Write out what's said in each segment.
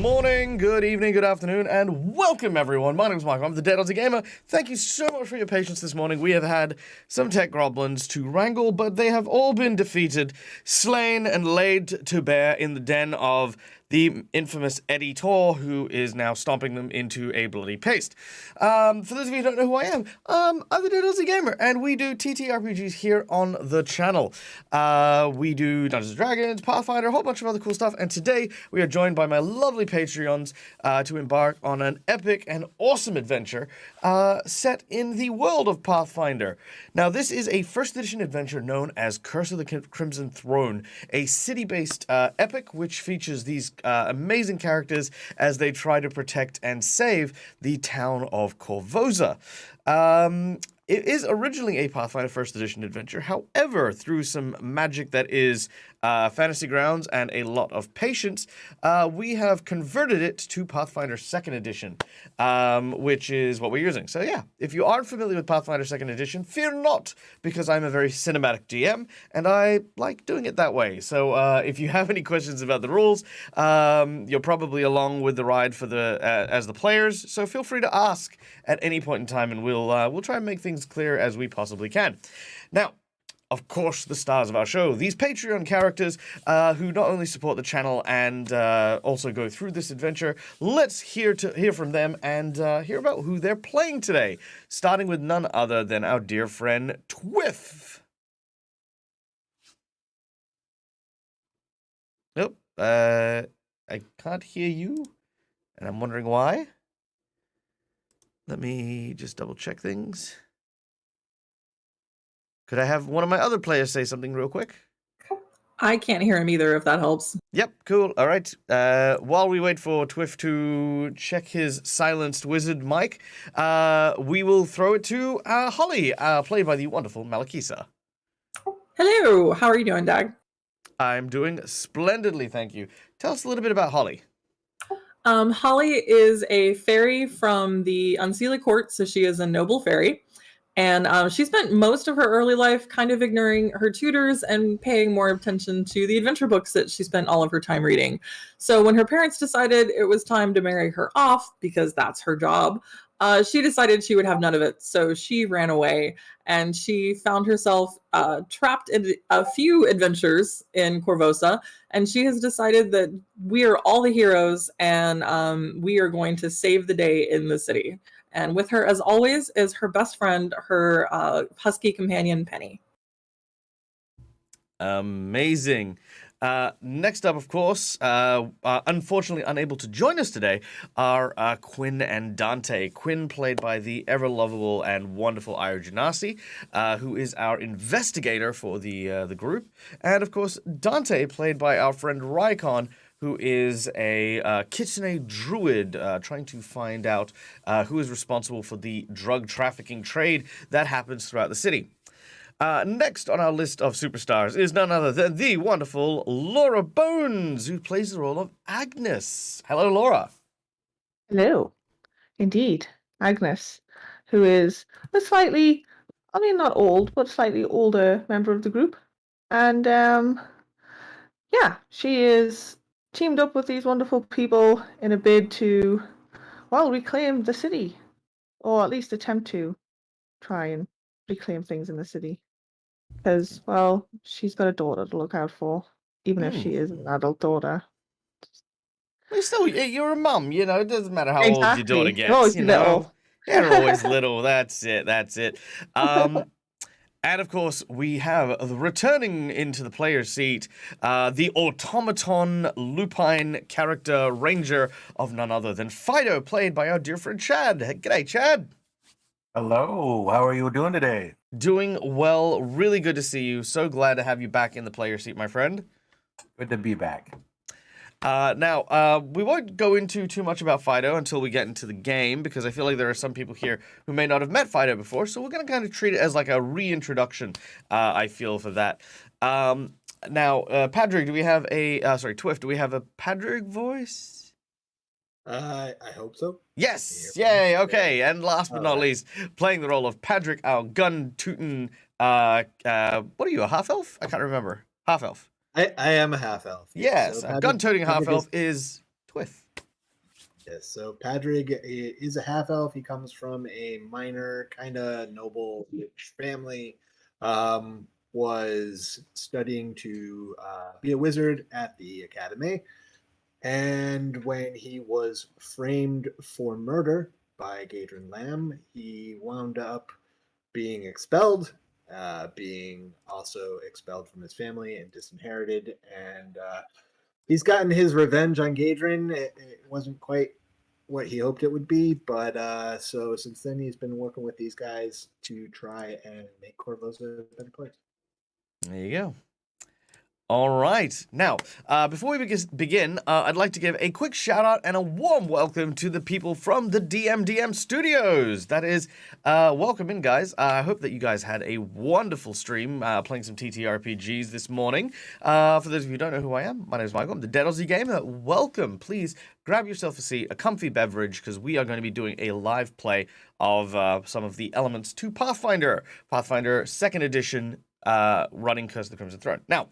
morning, good evening, good afternoon, and welcome everyone. My name is Michael, I'm the Dead Odds Gamer. Thank you so much for your patience this morning. We have had some tech goblins to wrangle, but they have all been defeated, slain, and laid to bear in the den of the infamous editor, who is now stomping them into a bloody paste. For those of you who don't know who I am, I'm the Dead Odds Gamer, and we do TTRPGs here on the channel. We do Dungeons & Dragons, Pathfinder, a whole bunch of other cool stuff, and today we are joined by my lovely Patreons to embark on an epic and awesome adventure set in the world of Pathfinder. Now, this is a first edition adventure known as Curse of the Crimson Throne, a city-based epic which features these amazing characters as they try to protect and save the town of Korvosa. It is originally a Pathfinder First Edition adventure. However, through some magic that is fantasy grounds and a lot of patience, we have converted it to Pathfinder Second Edition, which is what we're using. So yeah, if you aren't familiar with Pathfinder Second Edition, fear not, because I'm a very cinematic GM, and I like doing it that way. So if you have any questions about the rules, you're probably along with the ride for the as the players, so feel free to ask at any point in time, and we'll try and make things clear as we possibly can. Now, of course, the stars of our show, these Patreon characters who not only support the channel and also go through this adventure. Let's hear from them and hear about who they're playing today, starting with none other than our dear friend Twiff. Nope, I can't hear you, and I'm wondering why. Let me just double check things. Could I have one of my other players say something real quick? I can't hear him either, if that helps. Yep, cool. All right. While we wait for Twiff to check his silenced wizard mic, we will throw it to Holly, played by the wonderful Malakisa. Hello, how are you doing, Doug? I'm doing splendidly, thank you. Tell us a little bit about Holly. Holly is a fairy from the Unseelie Court, so she is a noble fairy. And she spent most of her early life kind of ignoring her tutors and paying more attention to the adventure books that she spent all of her time reading. So when her parents decided it was time to marry her off, because that's her job, she decided she would have none of it. So she ran away, and she found herself trapped in a few adventures in Korvosa. And she has decided that we are all the heroes, and we are going to save the day in the city. And with her, as always, is her best friend, her husky companion, Penny. Amazing. Next up, of course, unfortunately unable to join us today, are Quinn and Dante. Quinn, played by the ever-lovable and wonderful Ira Janasi, who is our investigator for the group. And, of course, Dante, played by our friend Rykon, who is a kitsune druid trying to find out who is responsible for the drug trafficking trade that happens throughout the city. Next on our list of superstars is none other than the wonderful Laura Bones, who plays the role of Agnes. Hello, Laura. Hello. Indeed, Agnes, who is a slightly, I mean, not old, but slightly older member of the group. And, yeah, she is teamed up with these wonderful people in a bid to, well, reclaim the city, or at least attempt to try and reclaim things in the city. Because, well, she's got a daughter to look out for, even if she is an adult daughter. Well, still, you're a mum, you know, it doesn't matter how old your daughter gets. You're always you know? little. They're always little, that's it. And of course, we have returning into the player's seat, the automaton lupine character ranger of none other than Fido, played by our dear friend Chad. G'day, Chad. Hello, how are you doing today? Doing well, really good to see you. So glad to have you back in the player seat, my friend. Good to be back. Now, we won't go into too much about Fido until we get into the game, because I feel like there are some people here who may not have met Fido before, so we're going to kind of treat it as like a reintroduction, I feel, for that. Now, Padrig, do we have a, Twiff, do we have a Padrig voice? I hope so. Yes! Yay! Okay, and last but not least, playing the role of Padrick, our gun-tootin', what are you, a half-elf? I can't remember. Half-elf. I am a half-elf. Yes, so a gun-toting half-elf is is Twiff. Yes, so Padrig is a half elf. He comes from a minor, kind of noble rich family. Was studying to be a wizard at the academy. And when he was framed for murder by Gadrin Lamb, he wound up being expelled, being also expelled from his family and disinherited. And he's gotten his revenge on Gadrin. It wasn't quite what he hoped it would be, but so since then he's been working with these guys to try and make Korvosa a better place. There you go. All right. Now, before we begin, I'd like to give a quick shout out and a warm welcome to the people from the DMDM Studios. That is, welcome in, guys. I hope that you guys had a wonderful stream playing some TTRPGs this morning. For those of you who don't know who I am, my name is Michael. I'm the Dead Aussie Gamer. Welcome. Please grab yourself a seat, a comfy beverage, because we are going to be doing a live play of some of the elements to Pathfinder 2nd Edition, running Curse of the Crimson Throne. Now,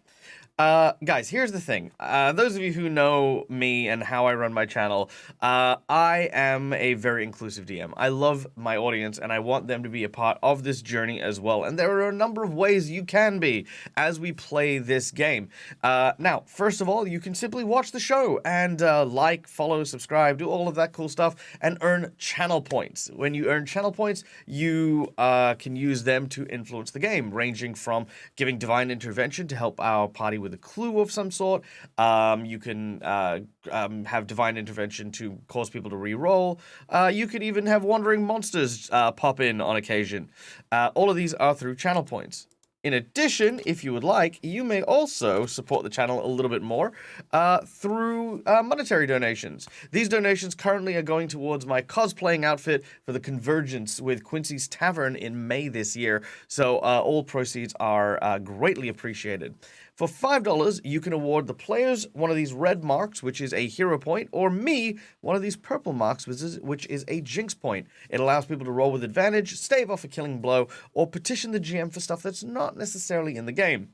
guys, here's the thing. Those of you who know me and how I run my channel, I am a very inclusive DM. I love my audience and I want them to be a part of this journey as well. And there are a number of ways you can be as we play this game. Now, first of all, you can simply watch the show and like, follow, subscribe, do all of that cool stuff and earn channel points. When you earn channel points, you can use them to influence the game, ranging from giving divine intervention to help our party with a clue of some sort. You can have divine intervention to cause people to re-roll. You could even have wandering monsters pop in on occasion. All of these are through channel points. In addition, if you would like, you may also support the channel a little bit more through monetary donations. These donations currently are going towards my cosplaying outfit for the Convergence with Quincy's Tavern in May this year, so all proceeds are greatly appreciated. For $5, you can award the players one of these red marks, which is a hero point, or me one of these purple marks, which is a jinx point. It allows people to roll with advantage, stave off a killing blow, or petition the GM for stuff that's not necessarily in the game.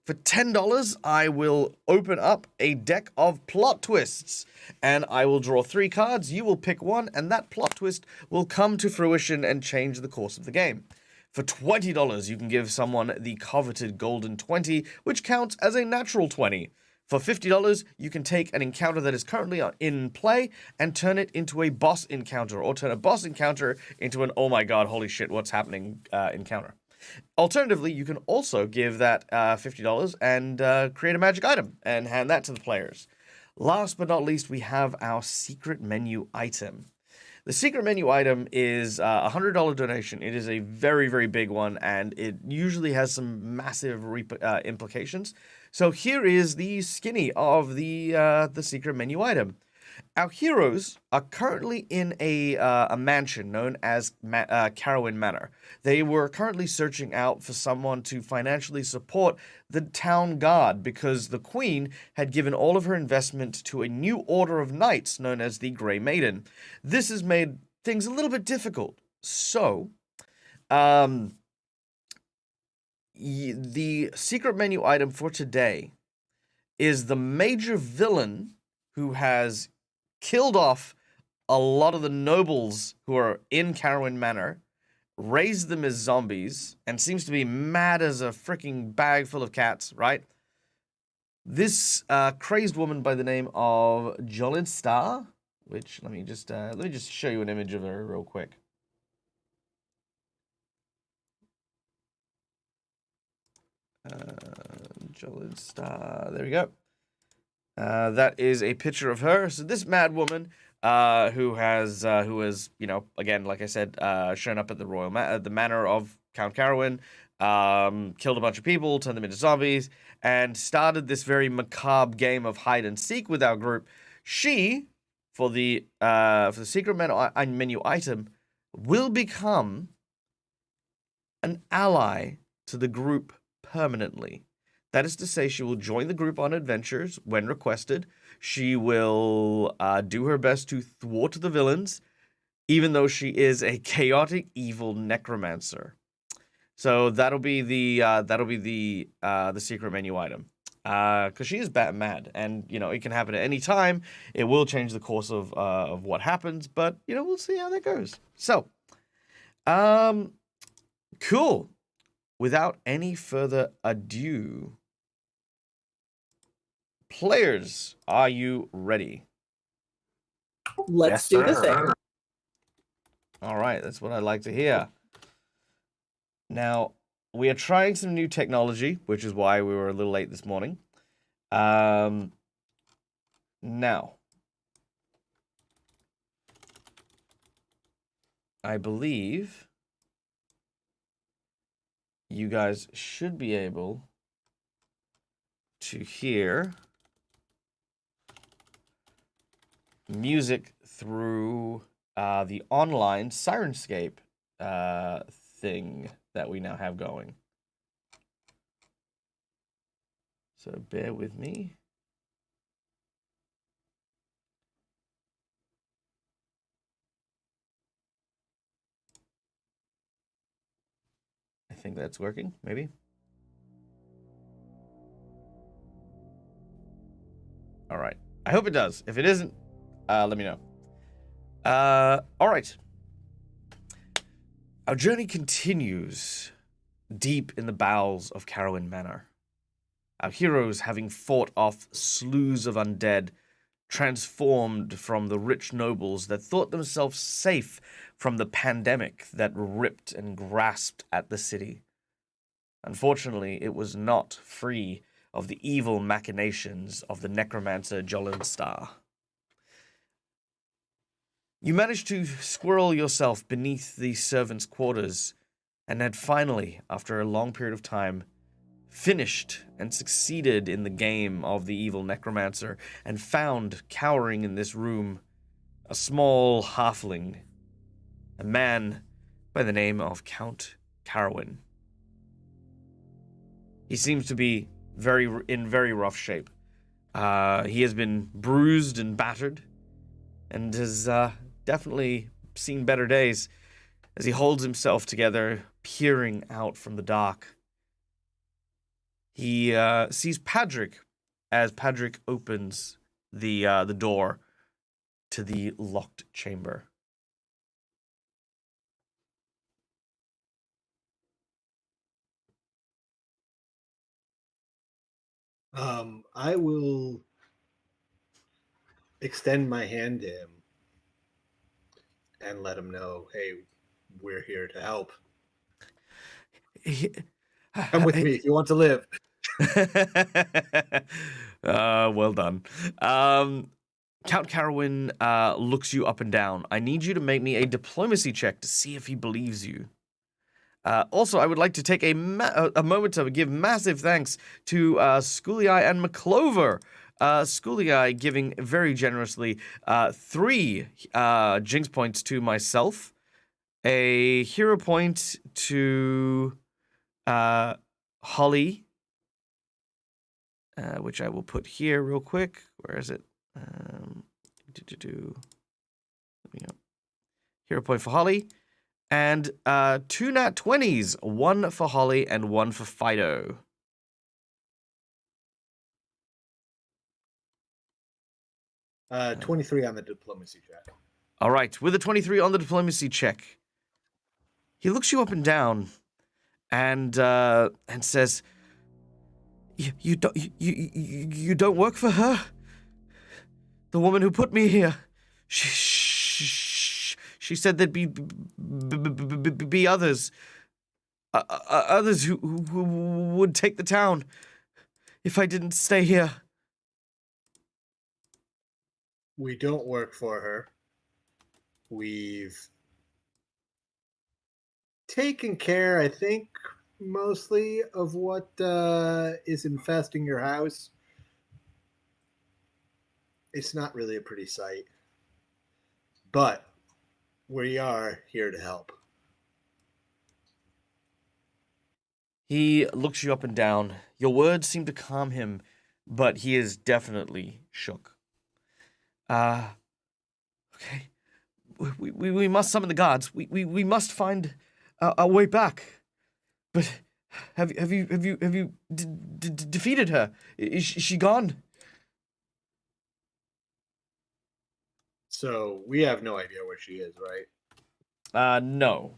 For $10, I will open up a deck of plot twists, and I will draw 3 cards, you will pick one, and that plot twist will come to fruition and change the course of the game. For $20, you can give someone the coveted golden 20, which counts as a natural 20. For $50, you can take an encounter that is currently in play and turn it into a boss encounter, or turn a boss encounter into an oh my god, holy shit, what's happening encounter. Alternatively, you can also give that $50 and create a magic item and hand that to the players. Last but not least, we have our secret menu item. The secret menu item is a $100 donation. It is a very, very big one, and it usually has some massive implications. So here is the skinny of the secret menu item. Our heroes are currently in a mansion known as Carowin Manor. They were currently searching out for someone to financially support the town guard because the queen had given all of her investment to a new order of knights known as the Grey Maiden. This has made things a little bit difficult. So, the secret menu item for today is the major villain who has killed off a lot of the nobles who are in Carowin Manor, raised them as zombies, and seems to be mad as a freaking bag full of cats, right? This crazed woman by the name of Jolid Star, which let me just show you an image of her real quick. Jolid Star, there we go. That is a picture of her. So this mad woman, who has, you know, again, like I said, shown up at the royal the manor of Count Carowin, killed a bunch of people, turned them into zombies, and started this very macabre game of hide and seek with our group. She, for the secret menu item, will become an ally to the group permanently. That is to say, she will join the group on adventures when requested. She will do her best to thwart the villains, even though she is a chaotic, evil necromancer. So that'll be the secret menu item. because she is bat mad, and it can happen at any time. It will change the course of what happens, but we'll see how that goes. So, cool. Without any further ado, players, are you ready? Let's do this thing. All right, that's what I like to hear. Now, we are trying some new technology, which is why we were a little late this morning. Now, I believe you guys should be able to hear music through the online Sirenscape thing that we now have going. So bear with me. I think that's working, maybe. All right. I hope it does. If it isn't, let me know. All right. Our journey continues deep in the bowels of Carowin Manor. Our heroes, having fought off slews of undead, transformed from the rich nobles that thought themselves safe from the pandemic that ripped and grasped at the city. Unfortunately, it was not free of the evil machinations of the necromancer Jolinstar. You managed to squirrel yourself beneath the servants' quarters, and had finally, after a long period of time, finished and succeeded in the game of the evil necromancer, and found, cowering in this room, a small halfling, a man by the name of Count Carowin. He seems to be in very rough shape. He has been bruised and battered, and has definitely seen better days as he holds himself together, peering out from the dark. He sees Padrick as Padrick opens the door to the locked chamber. I will extend my hand to him and let him know, hey, we're here to help. Come with me if you want to live. Well done. Count Carowin looks you up and down. I need you to make me a diplomacy check to see if he believes you. Also, I would like to take a moment to give massive thanks to Schooley and McClover. Schooley giving very generously 3 Jinx points to myself, a hero point to Holly, which I will put here real quick. Where is it? Hero point for Holly. And 2 nat 20s, 1 for Holly and 1 for Fido. Uh, 23 on the diplomacy check. All right, with a 23 on the diplomacy check, he looks you up and down, and says, "You don't work for her? The woman who put me here. She said there'd be others, others who would take the town if I didn't stay here." We don't work for her. We've taken care, I think, mostly of what is infesting your house. It's not really a pretty sight. But we are here to help. He looks you up and down. Your words seem to calm him, but he is definitely shook. Okay. We must summon the gods. We must find a way back. But have you defeated her? Is she gone? So we have no idea where she is, right? No.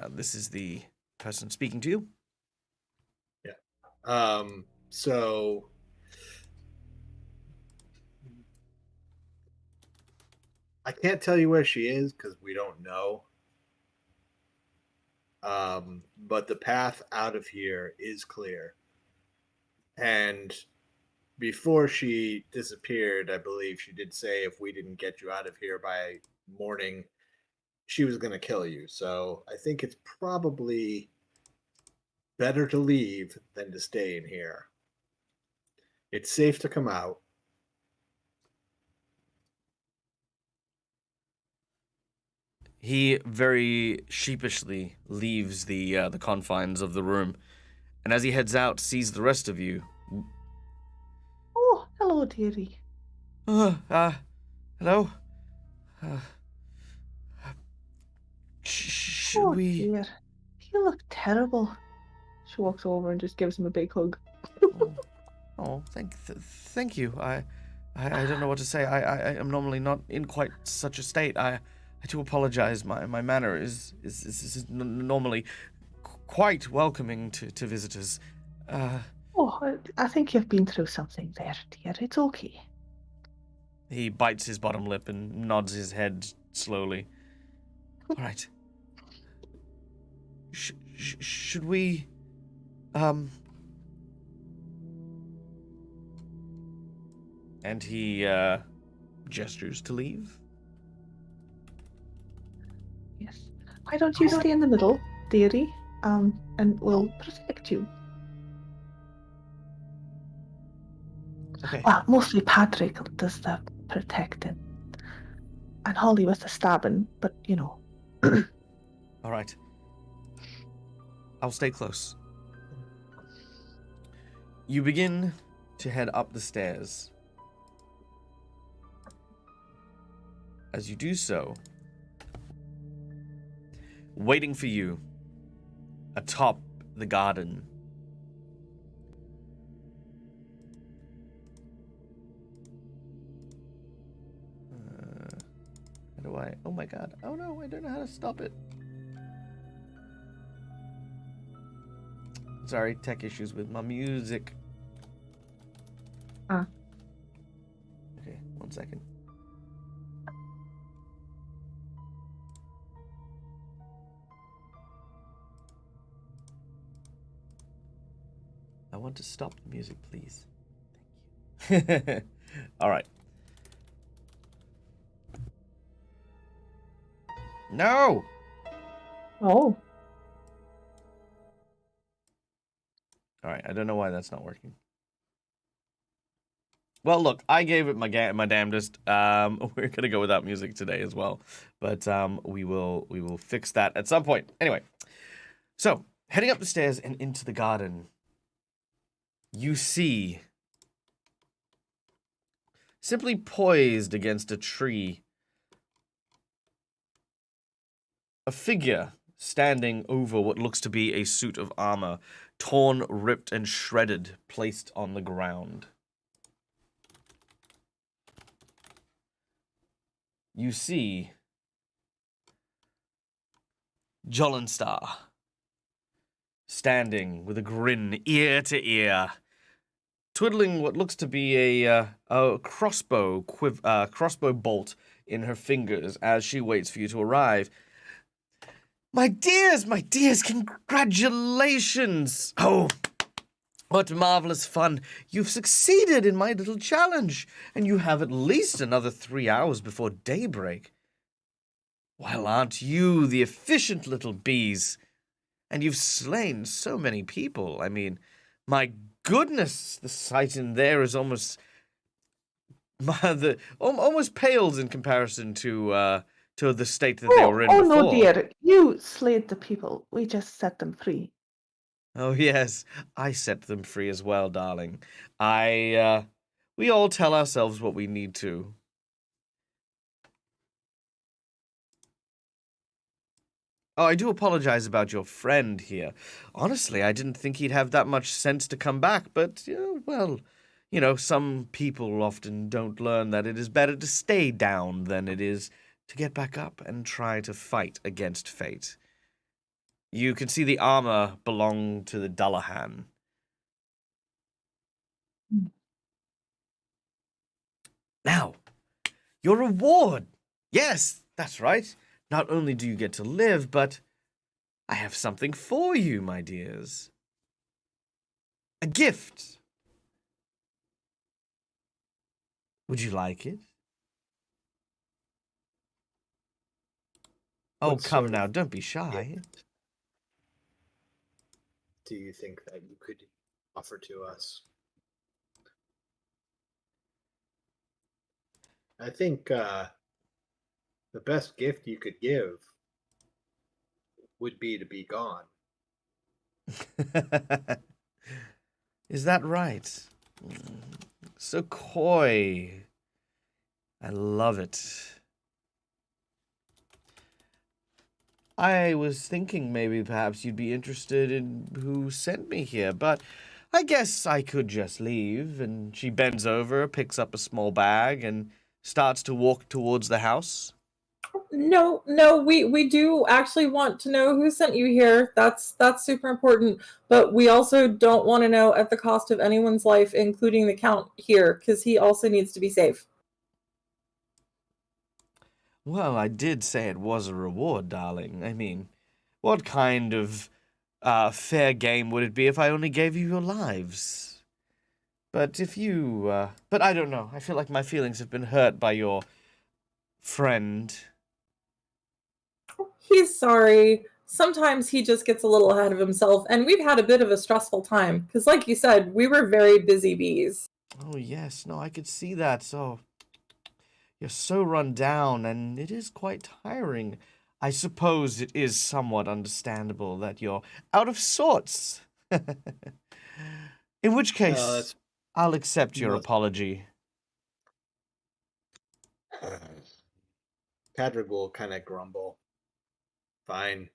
This is the person speaking to you. So I can't tell you where she is because we don't know. But the path out of here is clear. And before she disappeared, I believe she did say if we didn't get you out of here by morning, she was going to kill you. So I think it's probably better to leave than to stay in here. It's safe to come out. He very sheepishly leaves the confines of the room, and as he heads out, sees the rest of you. Oh, hello, dearie. Hello? Should Oh, we... dear. You look terrible. She walks over and just gives him a big hug. Thank you. I don't know what to say. I am normally not in quite such a state. I do apologize. My manner is normally quite welcoming to visitors. Oh, I think you've been through something there, dear. It's okay. He bites his bottom lip and nods his head slowly. All right. Should we, And he, gestures to leave. Yes. Why don't you stay in the middle, dearie? And we'll protect you. Okay. Well, mostly Patrick does the protecting. And Holly with the stabbing, but you know. All right. I'll stay close. You begin to head up the stairs. As you do so, waiting for you atop the garden, how do I? Oh my god! Oh no! I don't know how to stop it. Sorry, tech issues with my music. Okay, 1 second. I want to stop the music, please. Thank you. All right. No! Oh. All right, I don't know why that's not working. Well, look, I gave it my damnedest. We're gonna go without music today as well, but we will fix that at some point. Anyway, so heading up the stairs and into the garden, you see, simply poised against a tree, a figure standing over what looks to be a suit of armor, torn, ripped, and shredded, placed on the ground. You see Jolenstar standing with a grin ear to ear, twiddling what looks to be a crossbow bolt in her fingers as she waits for you to arrive. My dears, congratulations! Oh, what marvelous fun. You've succeeded in my little challenge, and you have at least another 3 hours before daybreak. Well, aren't you the efficient little bees? And you've slain so many people. I mean, my goodness, the sight in there is almost pales in comparison to the state that they were in before. No, dear. You slayed the people. We just set them free. Oh, yes, I set them free as well, darling. We all tell ourselves what we need to. Oh, I do apologize about your friend here. Honestly, I didn't think he'd have that much sense to come back, but, well, some people often don't learn that it is better to stay down than it is to get back up and try to fight against fate. You can see the armor belonged to the Dullahan. Now, your reward! Yes, that's right. Not only do you get to live, but I have something for you, my dears. A gift. Would you like it? Oh, What come sort now, of don't be shy. gift do you think that you could offer to us? I think the best gift you could give would be to be gone. Is that right? So coy. I love it. I was thinking maybe perhaps you'd be interested in who sent me here, but I guess I could just leave. And she bends over, picks up a small bag, and starts to walk towards the house. No, we do actually want to know who sent you here. That's super important. But we also don't want to know at the cost of anyone's life, including the Count here, because he also needs to be safe. Well, I did say it was a reward, darling. I mean, what kind of fair game would it be if I only gave you your lives? But if you, but I don't know. I feel like my feelings have been hurt by your friend. He's sorry. Sometimes he just gets a little ahead of himself, and we've had a bit of a stressful time, because like you said, we were very busy bees. Oh, yes, no, I could see that. So, you're so run down, and it is quite tiring. I suppose it is somewhat understandable that you're out of sorts. In which case, that's I'll accept your most- apology. Patrick will kind of grumble. Fine.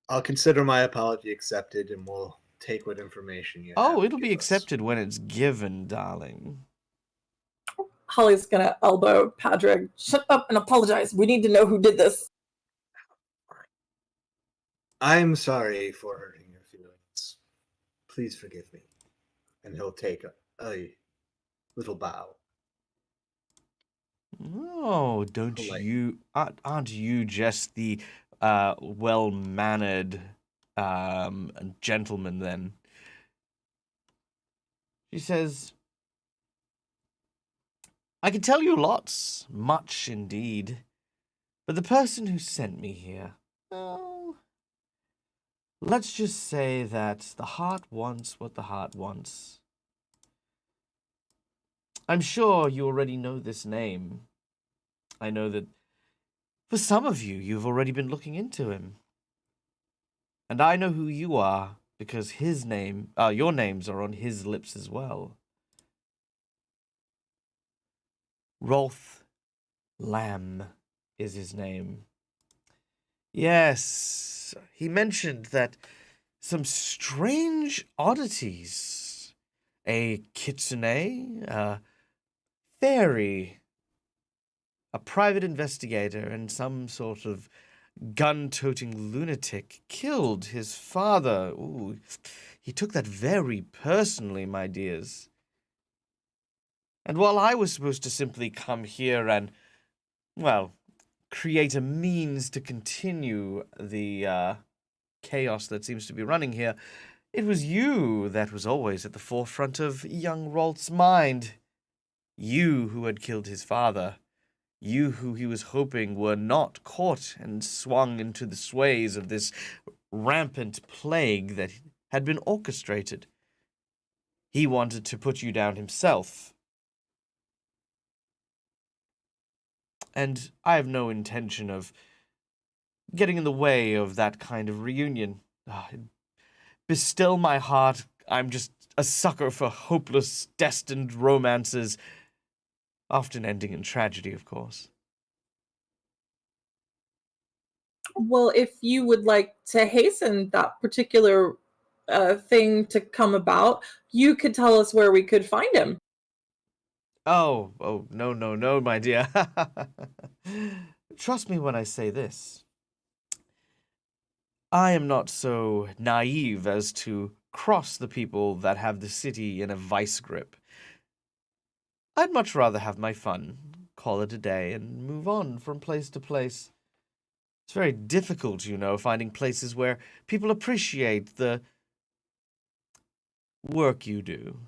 I'll consider my apology accepted, and we'll take what information you have. Oh, to it'll be give us. accepted when it's given, darling. Holly's gonna elbow Patrick. Shut up and apologize. We need to know who did this. I'm sorry for hurting your feelings. Please forgive me. And he'll take a little bow. Oh, don't Polite. you? Aren't you just the well-mannered gentleman then? She says, I can tell you lots, much indeed. But the person who sent me here, well, let's just say that the heart wants what the heart wants. I'm sure you already know this name. I know that for some of you, you've already been looking into him. And I know who you are because your names are on his lips as well. Rolth Lamb is his name. Yes, he mentioned that some strange oddities. A kitsune, a fairy, a private investigator, and some sort of gun-toting lunatic killed his father. Ooh, he took that very personally, my dears. And while I was supposed to simply come here and, well, create a means to continue the chaos that seems to be running here, it was you that was always at the forefront of young Rolt's mind. You who had killed his father. You who he was hoping were not caught and swung into the sways of this rampant plague that had been orchestrated. He wanted to put you down himself. And I have no intention of getting in the way of that kind of reunion. Bestill my heart, I'm just a sucker for hopeless, destined romances, often ending in tragedy, of course. Well, if you would like to hasten that particular thing to come about, you could tell us where we could find him. Oh, no, my dear. Trust me when I say this. I am not so naive as to cross the people that have the city in a vice grip. I'd much rather have my fun, call it a day, and move on from place to place. It's very difficult, finding places where people appreciate the work you do.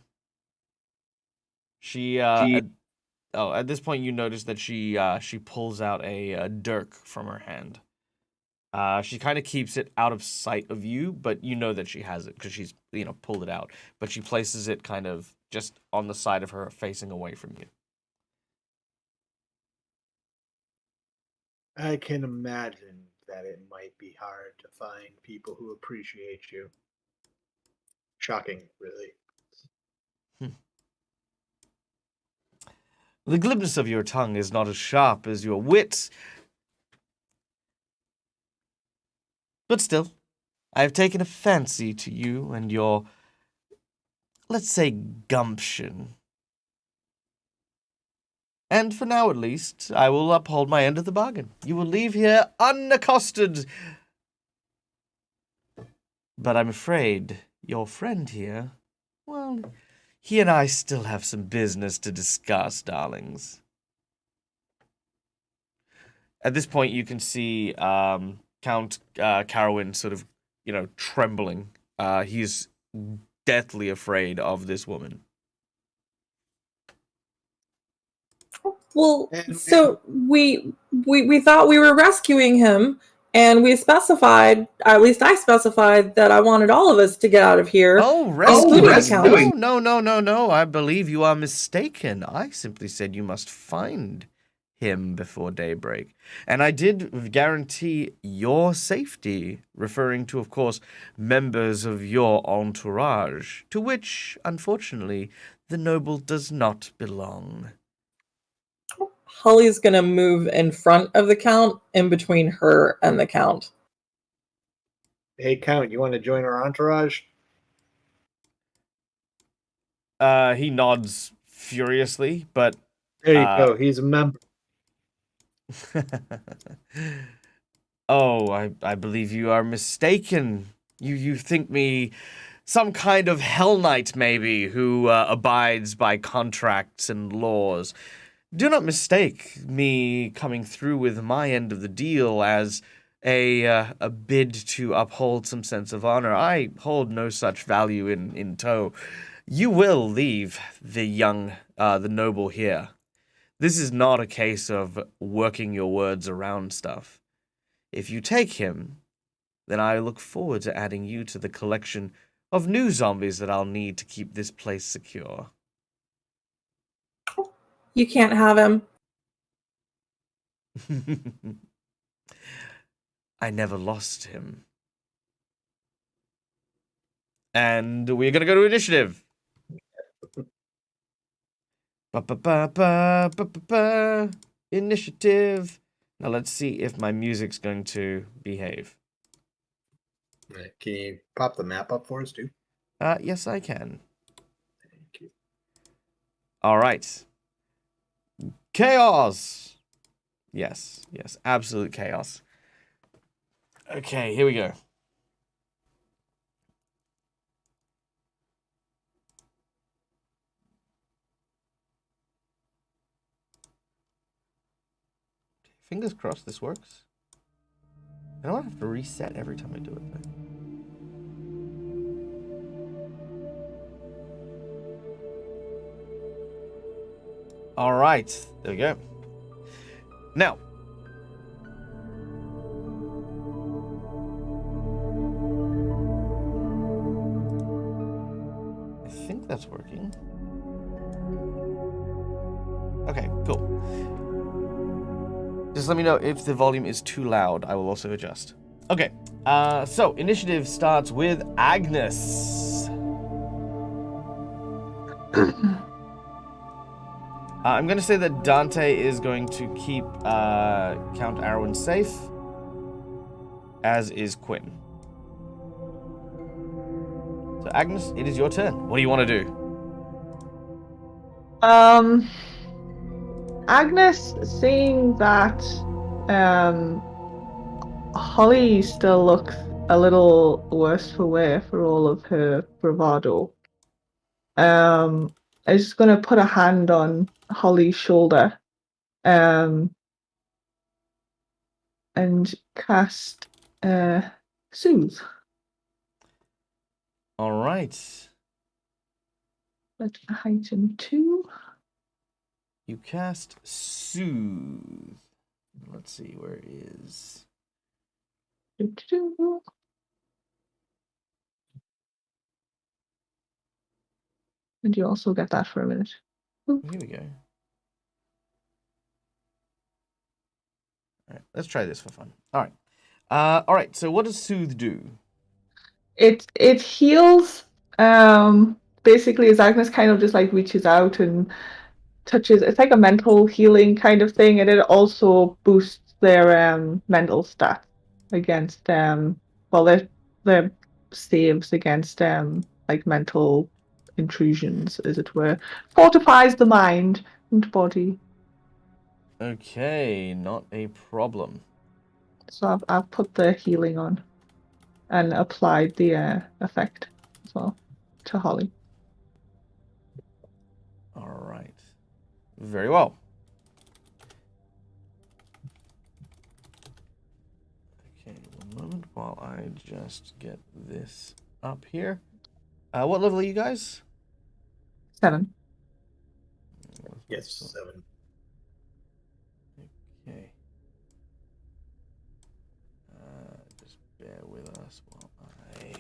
At this point, you notice that she pulls out a dirk from her hand. She kind of keeps it out of sight of you, but you know that she has it because she's pulled it out. But she places it kind of just on the side of her, facing away from you. I can imagine that it might be hard to find people who appreciate you. Shocking, really. The glibness of your tongue is not as sharp as your wit. But still, I have taken a fancy to you and your, let's say, gumption. And for now, at least, I will uphold my end of the bargain. You will leave here unaccosted. But I'm afraid your friend here, well, he and I still have some business to discuss, darlings. At this point, you can see Count Carowin sort of, trembling. He's deathly afraid of this woman. Well, so we thought we were rescuing him, and we specified, at least I specified, that I wanted all of us to get out of here. Oh, rescuing? No. I believe you are mistaken. I simply said you must find him before daybreak. And I did guarantee your safety, referring to, of course, members of your entourage, to which, unfortunately, the noble does not belong. Holly's gonna move in front of the Count, in between her and the Count. Hey, Count, you want to join our entourage? He nods furiously, but... There you go, he's a member. Oh, I believe you are mistaken. You think me some kind of hell knight, maybe, who abides by contracts and laws. Do not mistake me coming through with my end of the deal as a bid to uphold some sense of honor. I hold no such value in tow. You will leave the noble here. This is not a case of working your words around stuff. If you take him, then I look forward to adding you to the collection of new zombies that I'll need to keep this place secure. You can't have him. I never lost him. And we're gonna go to initiative. Initiative. Now let's see if my music's going to behave. Right. Can you pop the map up for us, too? Yes, I can. Thank you. All right. Chaos. Yes, absolute chaos. Okay, here we go. Fingers crossed this works. I don't have to reset every time I do it, though. All right, there we go. Now, I think that's working. Okay, cool. Just let me know if the volume is too loud. I will also adjust. Okay, so initiative starts with Agnes. I'm going to say that Dante is going to keep Count Arwen safe. as is Quinn. So Agnes, it is your turn. What do you want to do? Agnes, seeing that Holly still looks a little worse for wear for all of her bravado, is just gonna put a hand on Holly's shoulder, and cast soothe. All right. Let's heighten 2. You cast Soothe. Let's see, where is... Doo-doo-doo. And you also get that for a minute. Here we go. All right, let's try this for fun. All right. All right, so what does Soothe do? It heals. Basically, as Agnes kind of just like reaches out and touches. It's like a mental healing kind of thing, and it also boosts their mental stats against their saves against like mental intrusions, as it were. Fortifies the mind and body. Okay, not a problem. So I've put the healing on and applied the effect as well to Holly. All right. Very well. Okay, one moment while I just get this up here. What level are you guys? 7. Yes, 7. Okay. Just bear with us while I...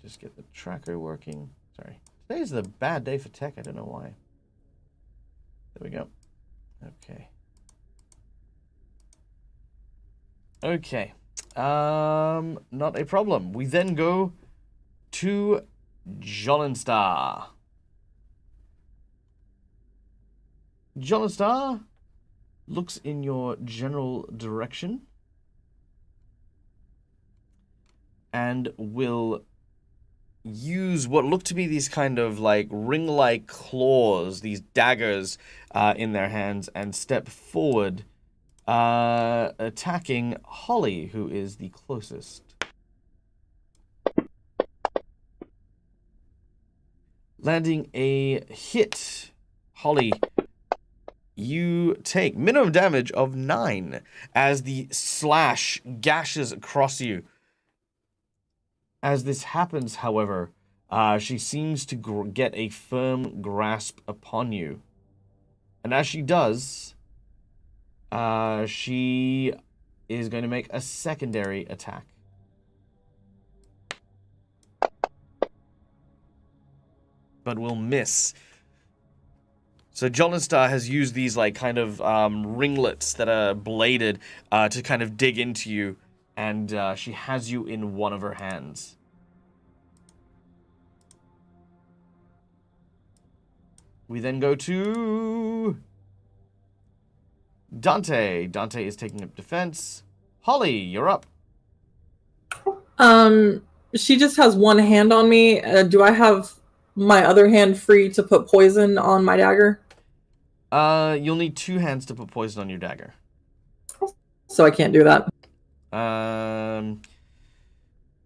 just get the tracker working. Sorry. Today's a bad day for tech. I don't know why. There we go. Okay. Okay. Not a problem. We then go to Jolenstar. Jolenstar looks in your general direction and will use what look to be these kind of like ring-like claws, these daggers in their hands, and step forward, attacking Holly, who is the closest. Landing a hit. Holly, you take minimum damage of 9 as the slash gashes across you. As this happens, however, she seems to get a firm grasp upon you. And as she does, she is going to make a secondary attack. But will miss. So Jolenstar has used these like kind of ringlets that are bladed to kind of dig into you. And she has you in one of her hands. We then go to Dante. Dante is taking up defense. Holly, you're up. She just has one hand on me. Do I have my other hand free to put poison on my dagger? You'll need 2 hands to put poison on your dagger. So I can't do that.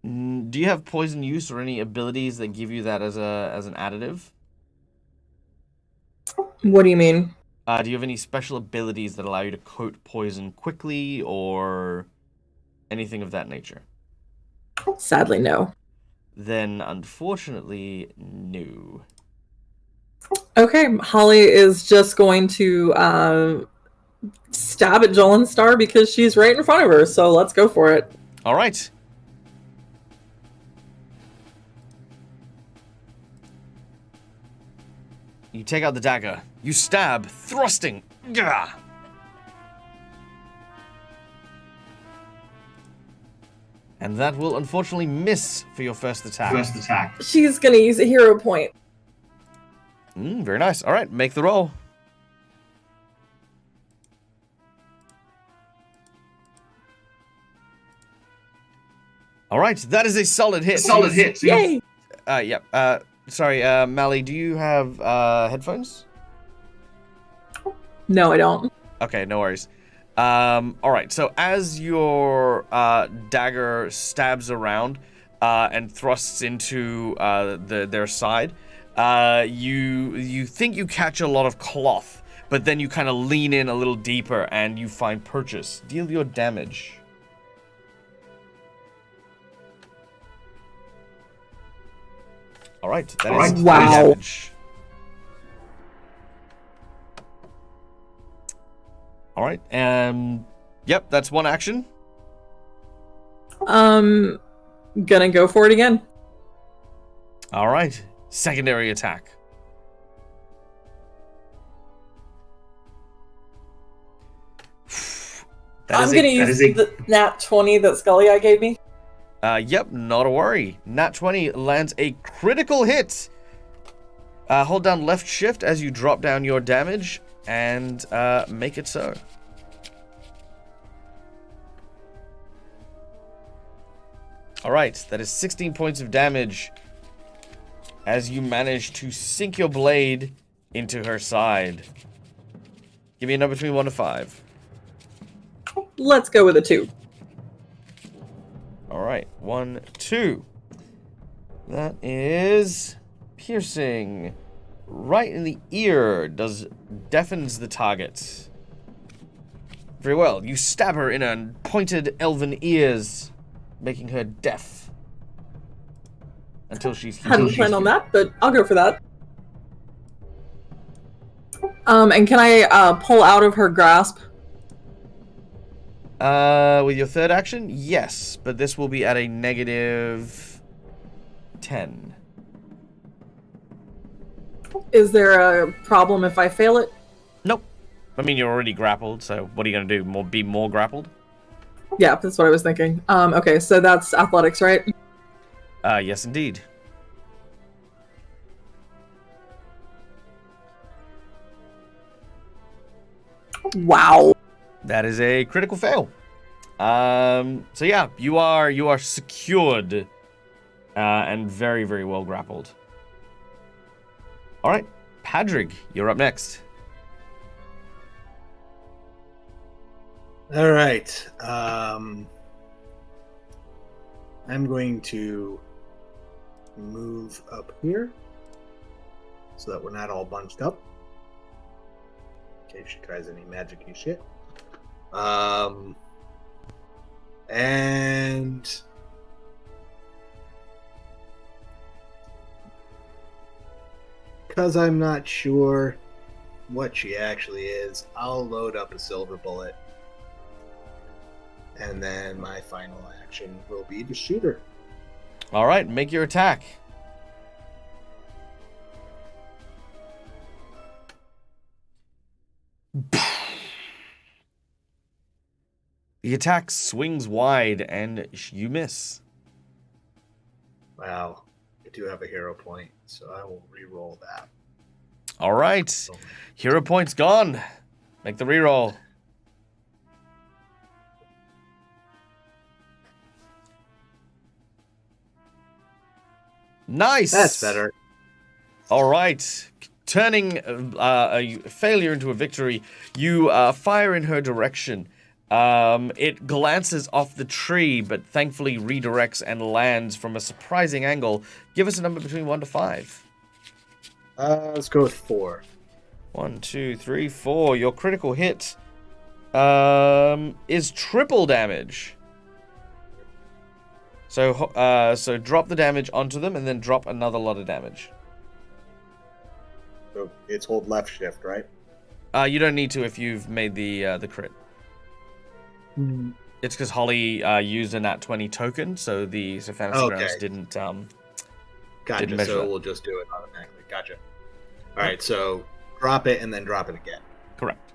Do you have poison use or any abilities that give you that as an additive? What do you mean? Do you have any special abilities that allow you to coat poison quickly or anything of that nature? Sadly, no. Then, unfortunately, no. Okay, Holly is just going to stab at Jolenstar because she's right in front of her, so let's go for it. All right. You take out the dagger. You stab, thrusting. Gah! And that will unfortunately miss for your first attack. She's going to use a hero point. Very nice. All right, make the roll. All right, that is a solid hit. Solid hit. Yay! Yep. Sorry, Mally, do you have headphones? No, I don't. Okay, no worries. All right, so as your dagger stabs around and thrusts into their side, you think you catch a lot of cloth, but then you kind of lean in a little deeper and you find purchase. Deal your damage. All right, that is 3 Wow. damage. All right, yep, that's one action. Gonna go for it again. All right, secondary attack. I'm gonna use the nat 20 that Scully Eye gave me. Yep, not a worry. Nat 20 lands a critical hit. Hold down left shift as you drop down your damage and make it so. All right, that is 16 points of damage as you manage to sink your blade into her side. Give me a number between 1 to 5. Let's go with a 2. All right, 1, 2. That is piercing right in the ear. Deafens the target. Very well. You stab her in her pointed elven ears, making her deaf until she's healed. Hadn't planned on that, but I'll go for that. And can I pull out of her grasp? With your third action, yes, but this will be at a negative 10. Is there a problem if I fail it? Nope. I mean, you're already grappled, so what are you gonna do? Be more grappled? Yeah, that's what I was thinking. Okay, so that's athletics, right? Yes, indeed. Wow. That is a critical fail. So yeah, you are secured, and very, very well grappled. All right, Padrig, you're up next. All right. I'm going to move up here so that we're not all bunched up in case she tries any magic-y shit. And because I'm not sure what she actually is, I'll load up a silver bullet. And then my final action will be to shoot her. All right, make your attack. The attack swings wide and you miss. Wow. I do have a hero point, so I will re-roll that. All right, hero point's gone. Make the reroll. Nice. That's better. All right. Turning a failure into a victory, you fire in her direction. It glances off the tree, but thankfully redirects and lands from a surprising angle. Give us a number between 1 to 5. Let's go with 4. 1, 2, 3, 4. Your critical hit is triple damage. So drop the damage onto them and then drop another lot of damage. So it's hold left shift, right? You don't need to if you've made the crit. Mm. It's because Holly used a nat 20 token, so the Fantasy Grounds didn't Gotcha. didn't measure So that. we'll just do it automatically. Gotcha. All right. So drop it and then drop it again. Correct.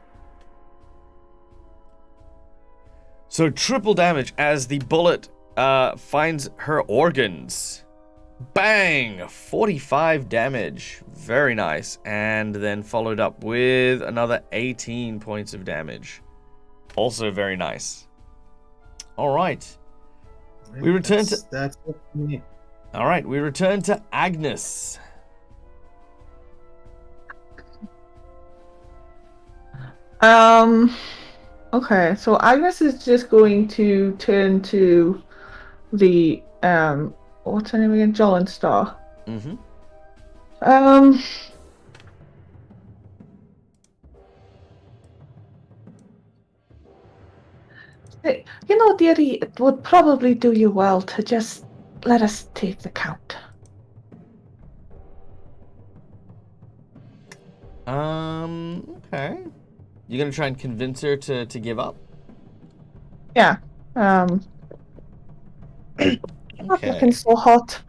So triple damage as the bullet finds her organs. Bang! 45 damage. Very nice. And then followed up with another 18 points of damage. Also very nice. All right. We return to. That's it for me. All right, we return to Agnes. Okay, so Agnes is just going to turn to the what's her name again? Jolin Star. Mm-hmm. You know, dearie, it would probably do you well to just let us take the count. Okay. You gonna try and convince her to give up? Yeah. Not Okay. looking so hot.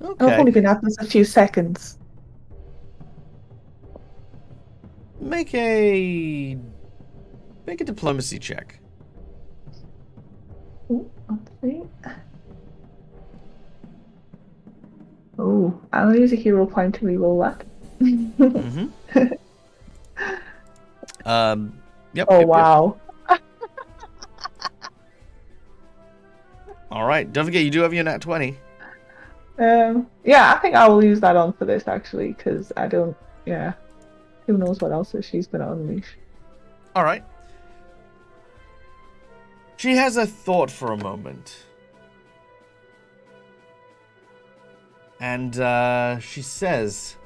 I've only Okay. been at this a few seconds. Make a diplomacy check. Ooh, let's see. Oh, I'll use a hero point to reroll that. Mm-hmm. Yep. Oh yep, wow. Yep. All right. Don't forget, you do have your nat 20. Yeah, I think I will use that on for this actually, because I don't. Yeah, who knows what else that she's gonna unleash. All right. She has a thought for a moment. And she says,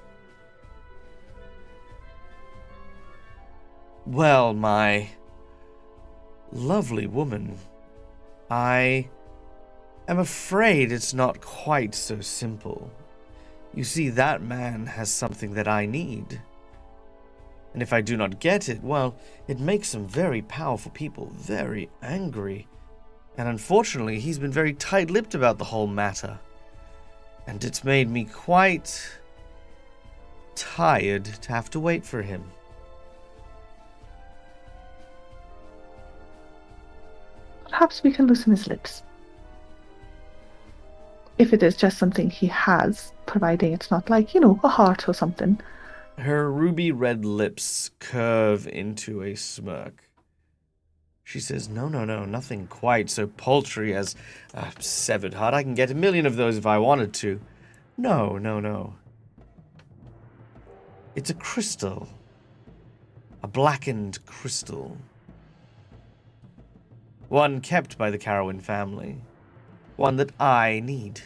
"Well, my lovely woman, I am afraid it's not quite so simple. You see, that man has something that I need. And if I do not get it, well, it makes some very powerful people very angry. And unfortunately, he's been very tight-lipped about the whole matter. And it's made me quite tired to have to wait for him." Perhaps we can loosen his lips. If it is just something he has, providing it's not like, you know, a heart or something. Her ruby red lips curve into a smirk. She says, no, nothing quite so paltry as a severed heart. I can get 1,000,000 of those if I wanted to. No. It's a crystal. A blackened crystal. One kept by the Carowin family. One that I need.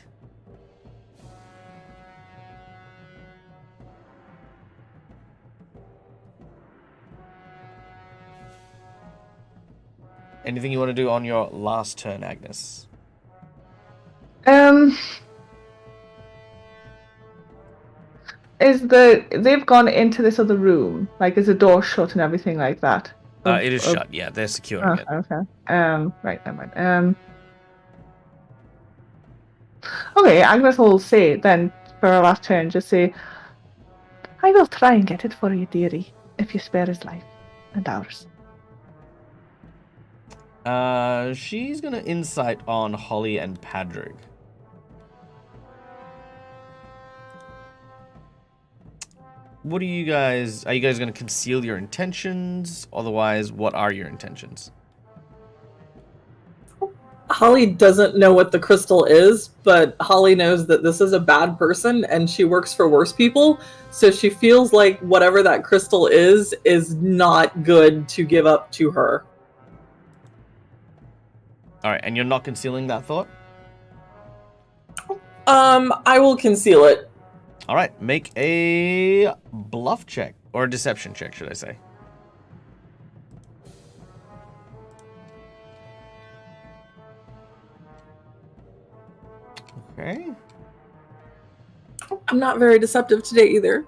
Anything you want to do on your last turn, Agnes? They've gone into this other room? Like, is the door shut and everything like that? It is shut, yeah. They're securing it. Okay. Right, never mind. Okay, Agnes will say then, for her last turn, just say, I will try and get it for you, dearie, if you spare his life and ours. She's gonna insight on Holly and Padrig. What are you guys gonna conceal your intentions? Otherwise, what are your intentions? Holly doesn't know what the crystal is, but Holly knows that this is a bad person and she works for worse people. So she feels like whatever that crystal is not good to give up to her. All right, and you're not concealing that thought? I will conceal it. All right, make a bluff check, or a deception check, should I say. Okay. I'm not very deceptive today either.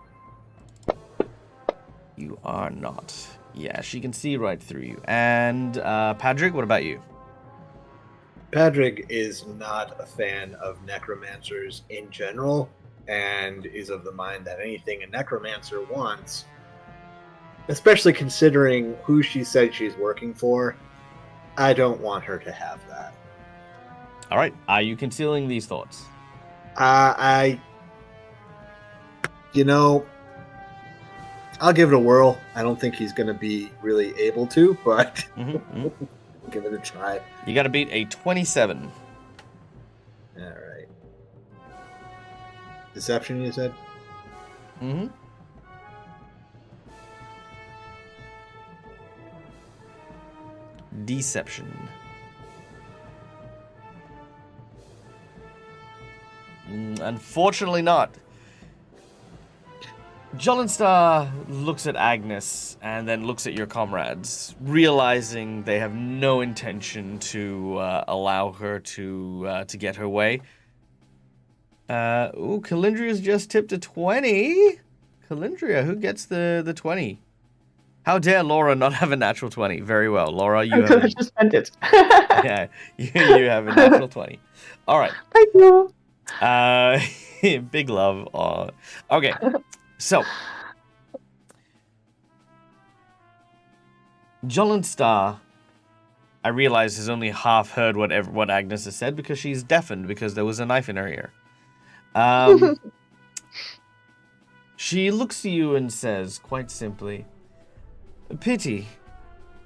You are not. Yeah, she can see right through you. And Padrig, what about you? Padrig is not a fan of necromancers in general, and is of the mind that anything a necromancer wants, especially considering who she said she's working for, I don't want her to have that. All right, are you concealing these thoughts? I'll give it a whirl. I don't think he's going to be really able to, but give it a try. You got to beat a 27. All right. Deception, you said? Mm-hmm. Deception. Unfortunately not. Jolenstar looks at Agnes and then looks at your comrades, realizing they have no intention to allow her to get her way. Calindria's just tipped a 20. Calindria, who gets the 20? How dare Laura not have a natural 20? Very well, Laura, you have. I just spent it. Yeah, you have a natural 20. All right. Thank you. Big love. Okay, so Jolenstar, I realize, has only half heard what Agnes has said because she's deafened because there was a knife in her ear. She looks to you and says, quite simply, "Pity.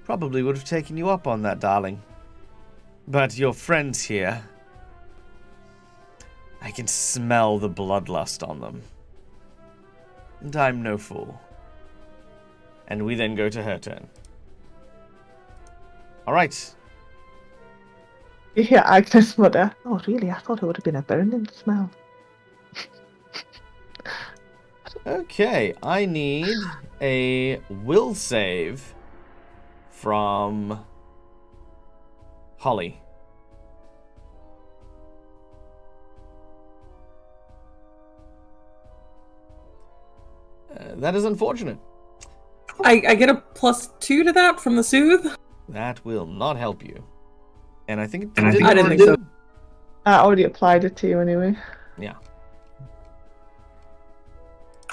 Probably would have taken you up on that, darling. But your friends here, I can smell the bloodlust on them. And I'm no fool." And we then go to her turn. All right. You hear Agnes mutter, "Oh, really? I thought it would have been a burning smell." Okay, I need a will save from Holly. That is unfortunate. I get a +2 to that from the soothe. That will not help you. And I think it I didn't didn't already think so. do. I already applied it to you anyway. Yeah.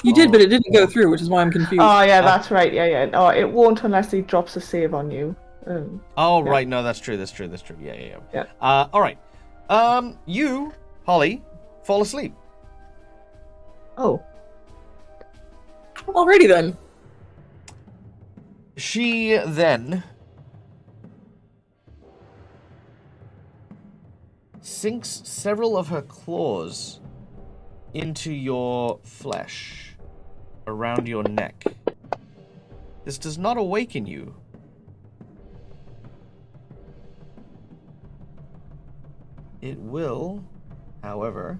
You did, but it didn't go through, which is why I'm confused. Oh, yeah, that's right. Yeah. No, it won't unless he drops a save on you. Oh, Yeah. right. No, that's true. That's true. Yeah. Yeah. All right. You, Holly, fall asleep. Oh. Alrighty then. She then sinks several of her claws into your flesh around your neck. This does not awaken you. It will, however,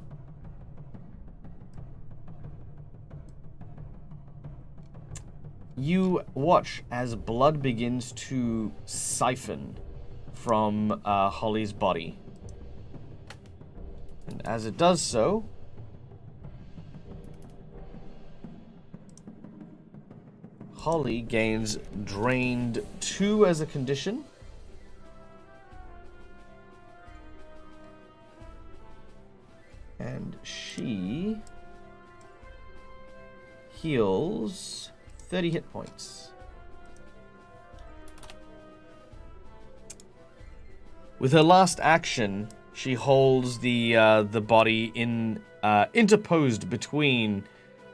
you watch as blood begins to siphon from Holly's body. And as it does so, Holly gains drained 2 as a condition. And she heals 30 hit points. With her last action, she holds the body in interposed between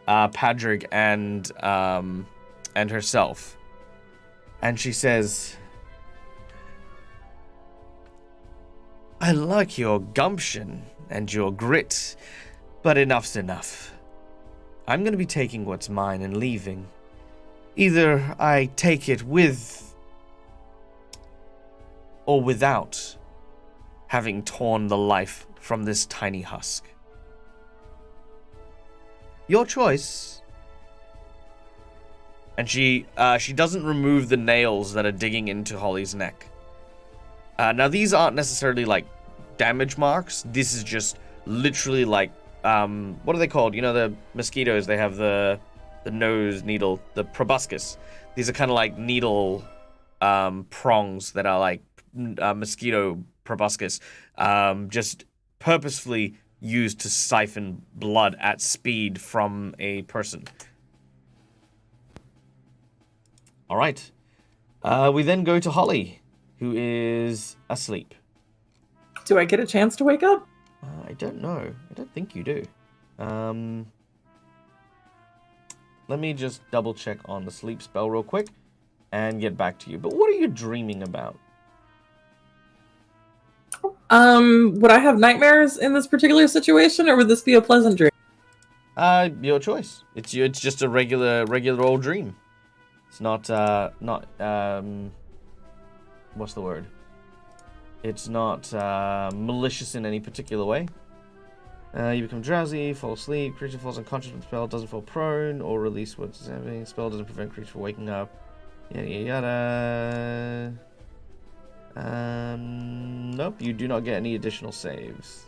Padrig and herself, and she says, "I like your gumption and your grit, but enough's enough. I'm going to be taking what's mine and leaving. Either I take it with or without having torn the life from this tiny husk. Your choice." And she doesn't remove the nails that are digging into Holly's neck. Now these aren't necessarily like damage marks. This is just literally like what are they called? You know, the mosquitoes, they have the nose needle, the proboscis. These are kind of like needle prongs that are like mosquito proboscis, just purposefully used to siphon blood at speed from a person. All right. We then go to Holly, who is asleep. Do I get a chance to wake up? I don't know. I don't think you do. Let me just double check on the sleep spell real quick and get back to you. But what are you dreaming about? Would I have nightmares in this particular situation, or would this be a pleasant dream? Your choice. It's just a regular old dream. It's not what's the word? It's not malicious in any particular way. You become drowsy, fall asleep, creature falls unconscious when the spell doesn't fall prone, or release what's happening. Spell doesn't prevent creature from waking up. Yada yada yada. Nope, you do not get any additional saves.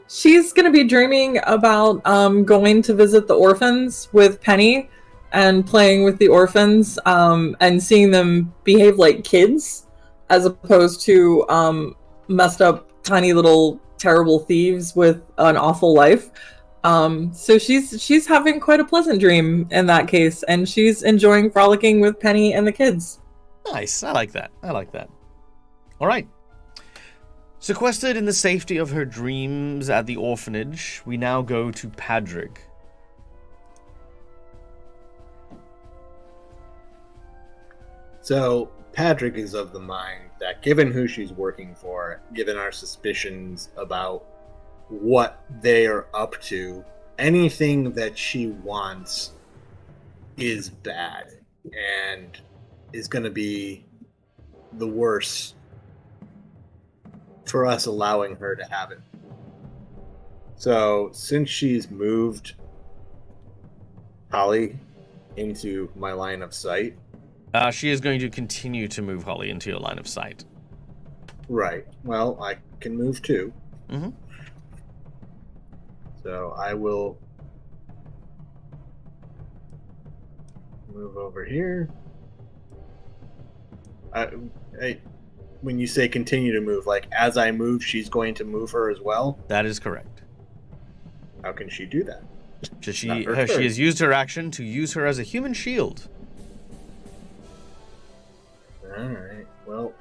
She's going to be dreaming about going to visit the orphans with Penny and playing with the orphans and seeing them behave like kids as opposed to messed up tiny little terrible thieves with an awful life. So she's having quite a pleasant dream in that case, and she's enjoying frolicking with Penny and the kids. Nice. I like that. All right. Sequestered in the safety of her dreams at the orphanage, we now go to Padrig. So Patrick is of the mind that given who she's working for, given our suspicions about what they are up to, anything that she wants is bad and is going to be the worse for us allowing her to have it. So since she's moved Holly into my line of sight, She is going to continue to move Holly into your line of sight. right, well, I can move too. Mm-hmm. So I will move over here. When you say continue to move, like as I move, she's going to move her as well? That is correct. How can she do that? She Not her turn. has used her action to use her as a human shield. Alright, well,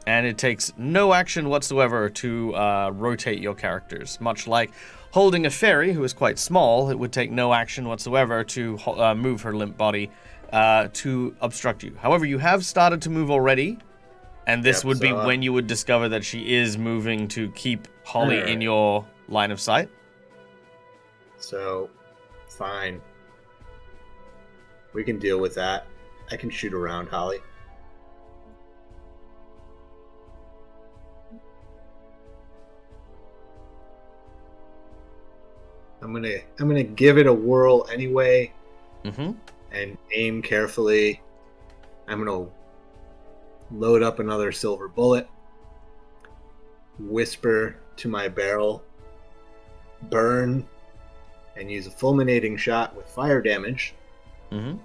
And it takes no action whatsoever to rotate your characters. Much like holding a fairy, who is quite small, it would take no action whatsoever to move her limp body to obstruct you. However, you have started to move already, and this Yep, would be so, when you would discover that she is moving to keep Holly in Alright. your line of sight. so fine. We can deal with that. I can shoot around Holly. I'm gonna give it a whirl anyway Mm-hmm. and aim carefully. I'm gonna load up another silver bullet, whisper to my barrel, burn, and use a fulminating shot with fire damage. Mm-hmm. And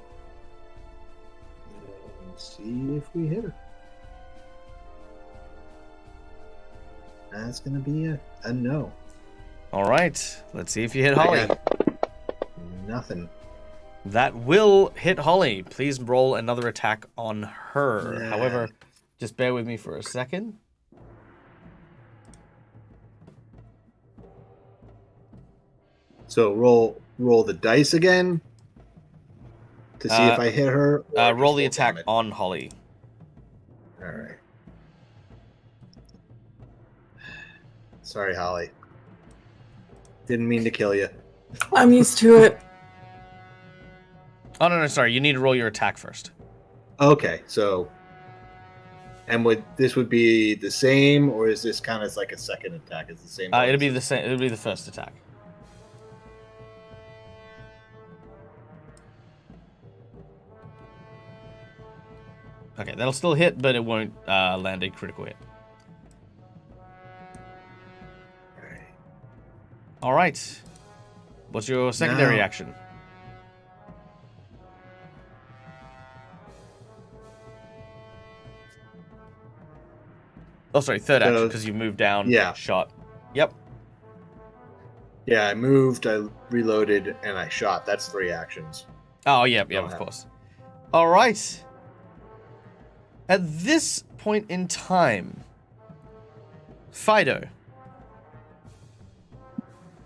see if we hit her. That's gonna be a no. All right. Let's see if you hit Holly. Nothing. That will hit Holly. Please roll another attack on her. Yeah. However, just bear with me for a second. So roll the dice again to see if I hit her. or Roll just the roll attack damage. on Holly. All right. Sorry, Holly. Didn't mean to kill you. I'm used to it. Oh, no, sorry. You need to roll your attack first. Okay, so, and this would be the same, or is this kind of like a second attack? Is it the same? It'll be the same. It'll be the first attack. Okay, that'll still hit, but it won't land a critical hit. All right. All right. What's your secondary Now- action? Oh, sorry, third action, So- because you moved down, Yeah. shot. Yep. Yeah, I moved, I reloaded, and I shot. That's 3 actions. Oh, yeah, Go of ahead. course. All right. At this point in time, Fido.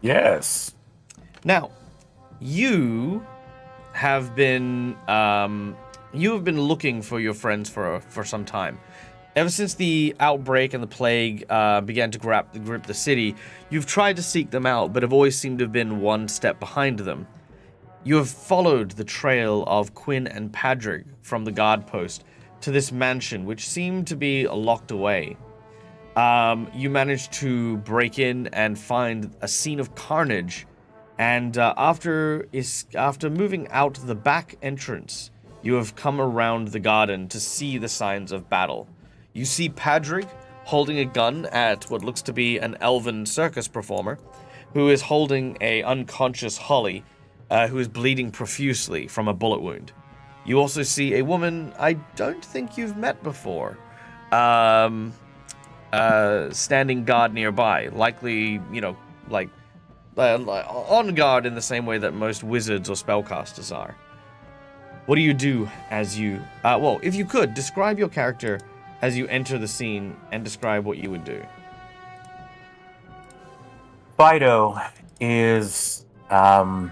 Yes. Now, you have been you have been looking for your friends for some time. Ever since the outbreak and the plague began to grip the city, you've tried to seek them out, but have always seemed to have been one step behind them. You have followed the trail of Quinn and Padrig from the guard post to this mansion, which seemed to be locked away. You managed to break in and find a scene of carnage, and after moving out the back entrance, you have come around the garden to see the signs of battle. You see Padrig holding a gun at what looks to be an elven circus performer, who is holding a unconscious Holly, who is bleeding profusely from a bullet wound. You also see a woman I don't think you've met before, standing guard nearby, likely, on guard in the same way that most wizards or spellcasters are. What do you do as you... if you could, describe your character as you enter the scene and describe what you would do. Fido is a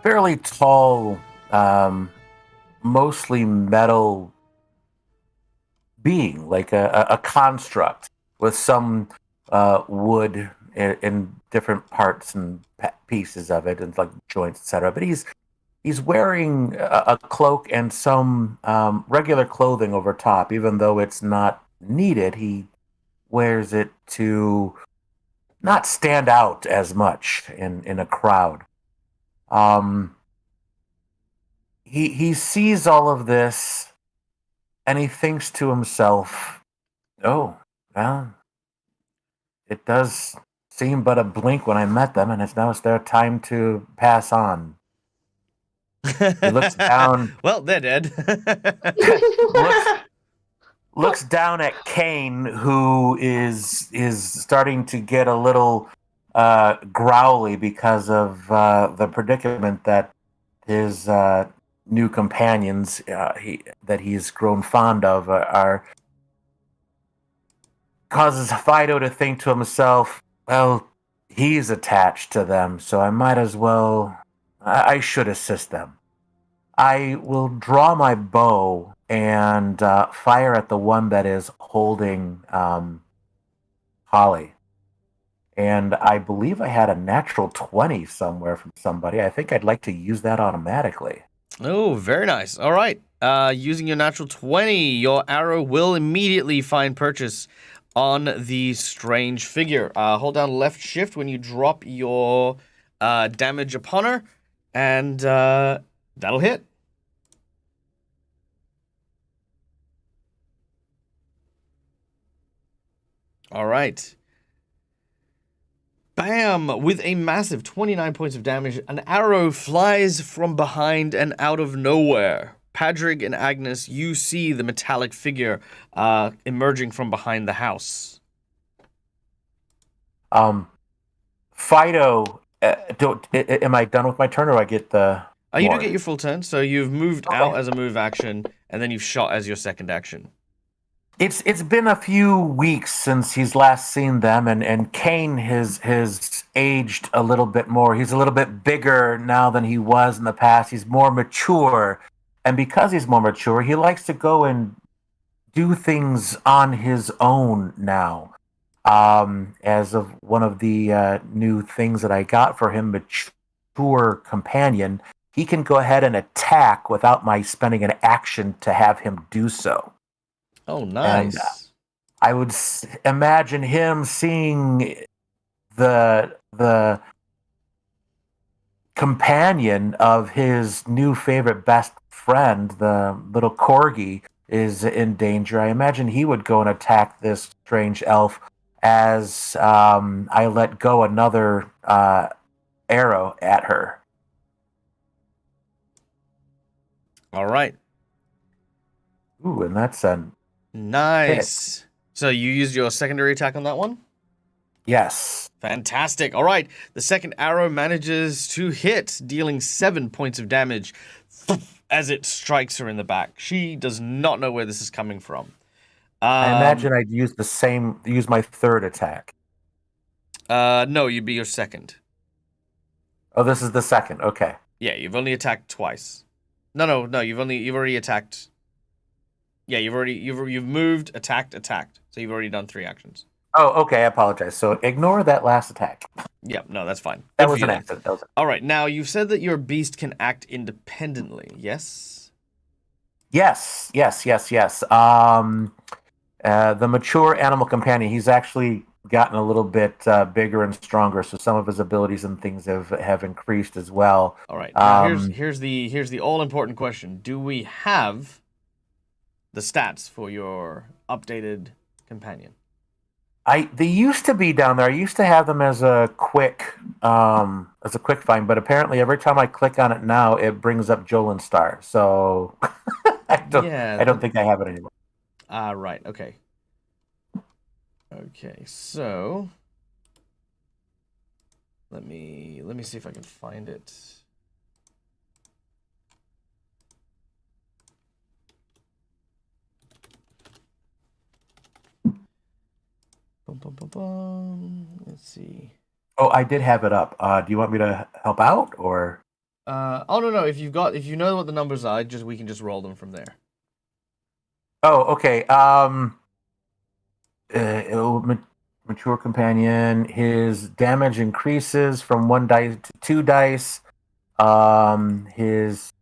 fairly tall, mostly metal being, like a construct with some wood in different parts and pieces of it, and like joints, etc. But he's wearing a cloak and some regular clothing over top, even though it's not needed. He wears it to not stand out as much in a crowd. He sees all of this, and he thinks to himself, "Oh, well, it does seem but a blink when I met them, and now it's their time to pass on." He looks down. Well, they're dead. looks down at Kane, who is starting to get a little growly because of the predicament that his new companions that he's grown fond of are causes Fido to think to himself, well, he's attached to them, so I might as well... I should assist them. I will draw my bow and fire at the one that is holding Holly. And I believe I had a natural 20 somewhere from somebody. I think I'd like to use that automatically. Oh, very nice. All right. Using your natural 20, your arrow will immediately find purchase on the strange figure. Hold down left shift when you drop your damage upon her, and that'll hit. All right. Bam! With a massive 29 points of damage, an arrow flies from behind and out of nowhere. Padrig and Agnes, you see the metallic figure emerging from behind the house. Fido, am I done with my turn, or do I get the... You do get your full turn, so you've moved out as a move action, and then you've shot as your second action. It's been a few weeks since he's last seen them, and Kane has aged a little bit more. He's a little bit bigger now than he was in the past. He's more mature, and because he's more mature, he likes to go and do things on his own now. As of one of the new things that I got for him, mature companion, he can go ahead and attack without my spending an action to have him do so. Oh, nice. And, I would imagine him seeing the companion of his new favorite best friend, the little corgi, is in danger. I imagine he would go and attack this strange elf as I let go another arrow at her. All right. Ooh, and that's a... Nice. So you used your secondary attack on that one? Yes. Fantastic. All right. The second arrow manages to hit, dealing 7 points of damage as it strikes her in the back. She does not know where this is coming from. I imagine I'd use my third attack. No, you'd be your second. Oh, this is the second. Okay. Yeah, you've only attacked twice. No. You've already attacked. Yeah, you've moved, attacked. So you've already done 3 actions. Oh, okay. I apologize. So ignore that last attack. Yeah, no, that's fine. That Good was for an you then. accident. All right, now you've said that your beast can act independently. Yes. Yes. The mature animal companion, he's actually gotten a little bit bigger and stronger, so some of his abilities and things have increased as well. All right. Now here's the all important question: do we have the stats for your updated companion? They used to be down there. I used to have them as a quick find, but apparently every time I click on it now, it brings up Jolin Star. So I don't think I have it anymore. Right. Okay. Okay. So let me see if I can find it. Let's see. Oh, I did have it up. Do you want me to help out or? Oh no. If you know what the numbers are, we can just roll them from there. Oh, okay. Mature companion. His damage increases from 1 dice to 2 dice. His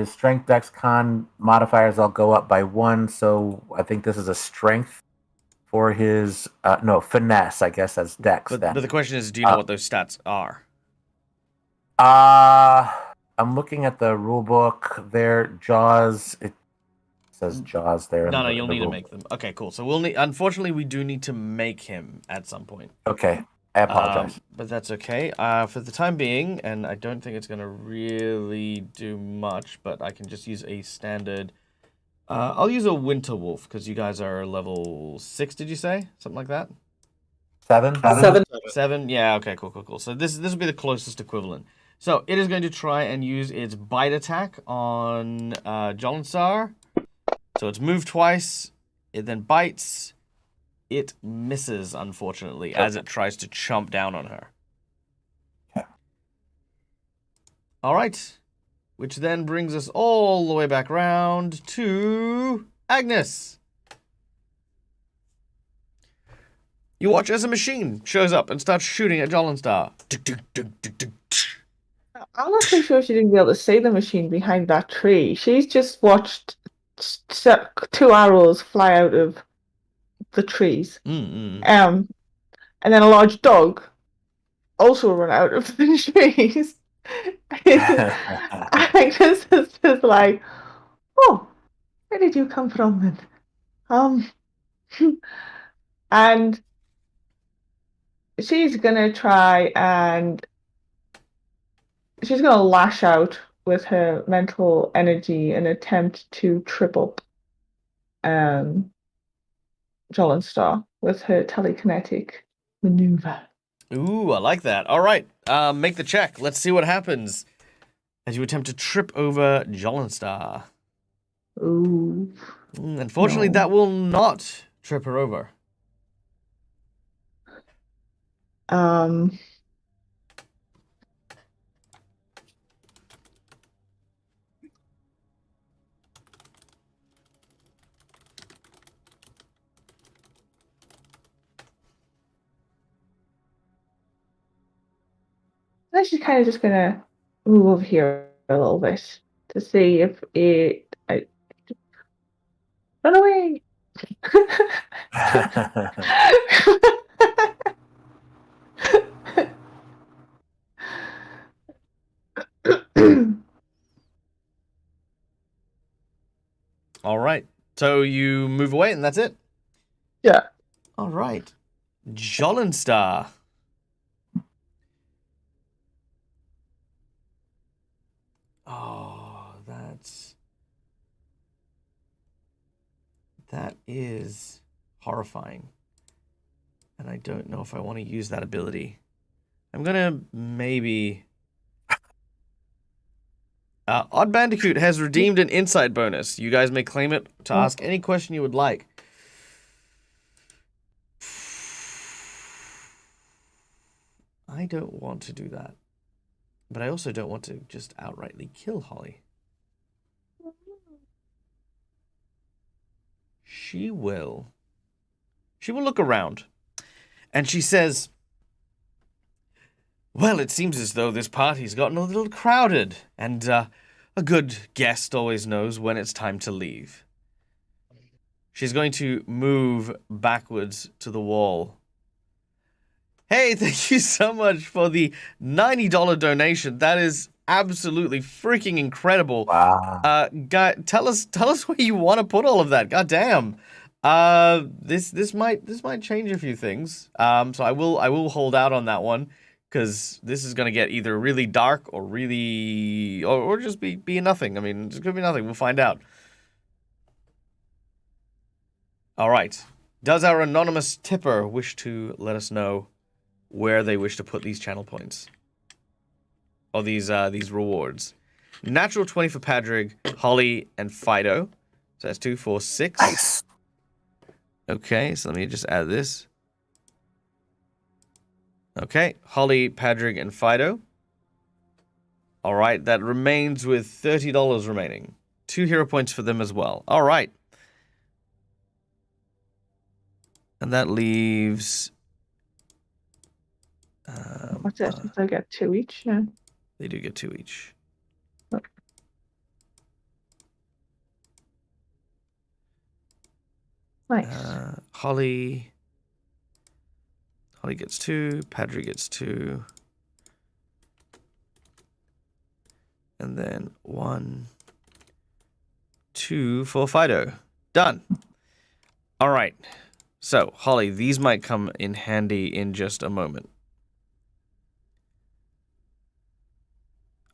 strength, dex, con modifiers all go up by 1. So I think this is a strength for his finesse. I guess that's dex. But the question is, do you know what those stats are? I'm looking at the rule book there. Jaws. It says Jaws there. No, you'll need to make them. Okay, cool. So unfortunately, we do need to make him at some point. Okay, I apologize. But that's okay. For the time being, and I don't think it's going to really do much, but I can just use a standard. I'll use a Winter Wolf, because you guys are level 6, did you say? Something like that? 7? 7? Yeah, okay, cool. So this will be the closest equivalent. So it is going to try and use its bite attack on Jolinstar. So it's moved twice, it then bites, it misses, unfortunately, as it tries to chomp down on her. Okay. All right, which then brings us all the way back around to Agnes. You watch as a machine shows up and starts shooting at Jolinstar. I'm not so sure she didn't be able to see the machine behind that tree. She's just watched 2 arrows fly out of the trees. Mm-mm. And then a large dog also run out of the trees. I just like, oh, where did you come from then? And she's gonna try and she's gonna lash out with her mental energy and attempt to trip up Jolinstar with her telekinetic maneuver. Ooh, I like that. All right, make the check. Let's see what happens as you attempt to trip over Jolinstar. Ooh. Unfortunately, No. that will not trip her over. I'm actually kind of just gonna move over here a little bit to see if I run away. All right, so you move away, and that's it. Yeah. All right, Jolinstar. Oh, that is horrifying. And I don't know if I want to use that ability. I'm gonna maybe... Odd Bandicoot has redeemed an insight bonus. You guys may claim it to ask any question you would like. I don't want to do that. But I also don't want to just outrightly kill Holly. She will look around. And she says, well, it seems as though this party's gotten a little crowded. And a good guest always knows when it's time to leave. She's going to move backwards to the wall. Hey, thank you so much for the $90 donation. That is absolutely freaking incredible. Wow. Guy, tell us where you want to put all of that. God damn. This might change a few things. So I will hold out on that one, because this is gonna get either really dark or really or just be nothing. I mean, it could be nothing. We'll find out. All right. Does our anonymous tipper wish to let us know where they wish to put these channel points? Or these rewards. Natural 20 for Padrig, Holly, and Fido. So that's 2, 4, 6. Nice. Okay, so let me just add this. Okay, Holly, Padrig, and Fido. All right, that remains with $30 remaining. 2 hero points for them as well. All right. And that leaves... What's it? They'll get 2 each, yeah. They do get 2 each. Nice. Holly gets 2. Padri gets 2. And then 1, 2 for Fido. Done. All right. So, Holly, these might come in handy in just a moment.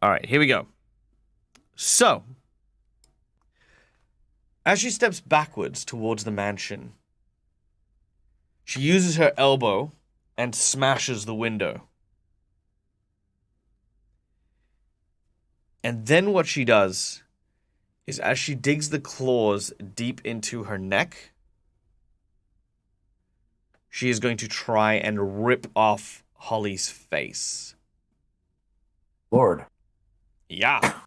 All right, here we go. So, as she steps backwards towards the mansion, she uses her elbow and smashes the window. And then what she does is, as she digs the claws deep into her neck, she is going to try and rip off Holly's face. Lord. Yeah.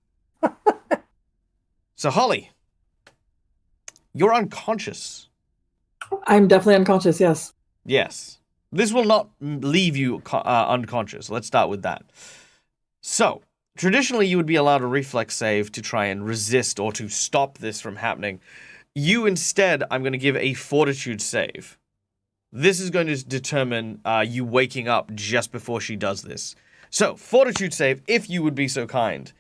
So, Holly, you're unconscious. I'm definitely unconscious, yes. Yes. This will not leave you unconscious. Let's start with that. So, traditionally, you would be allowed a reflex save to try and resist or to stop this from happening. You instead, I'm going to give a fortitude save. This is going to determine you waking up just before she does this. So, fortitude save, if you would be so kind.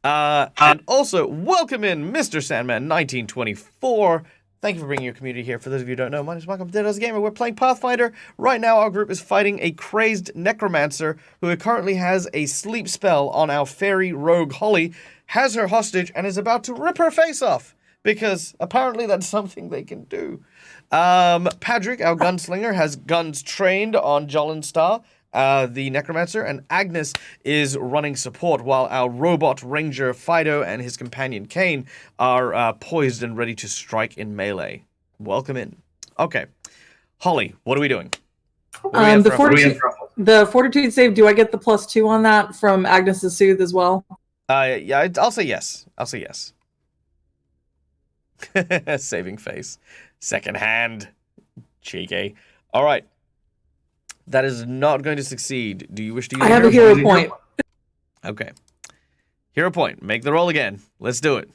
And also, welcome in Mr. Sandman 1924. Thank you for bringing your community here. For those of you who don't know, my name is Michael, I'm Dead as a Gamer. We're playing Pathfinder. Right now, our group is fighting a crazed necromancer who currently has a sleep spell on our fairy rogue Holly, has her hostage, and is about to rip her face off, because apparently that's something they can do. Padrick, our gunslinger, has guns trained on Jolinstar, the necromancer, and Agnes is running support, while our robot ranger Fido and his companion Kane are poised and ready to strike in melee. Welcome in. Okay, Holly, what are we doing? The fortitude save, do I get the +2 on that from Agnes's soothe as well? Yeah, I'll say yes. I'll say yes. Saving face. Second hand. Cheeky. All right. That is not going to succeed. Do you wish to use I have a hero point. Okay. Hero point. Make the roll again. Let's do it.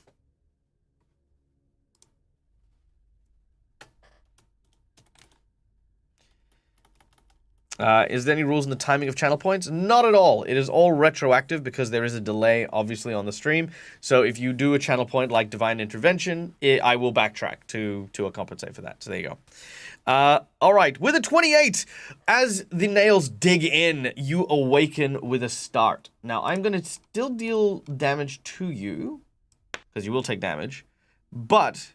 Is there any rules in the timing of channel points? Not at all. It is all retroactive because there is a delay, obviously, on the stream. So if you do a channel point like Divine Intervention, I will backtrack to compensate for that. So there you go. All right. With a 28, as the nails dig in, you awaken with a start. Now, I'm going to still deal damage to you, because you will take damage. But,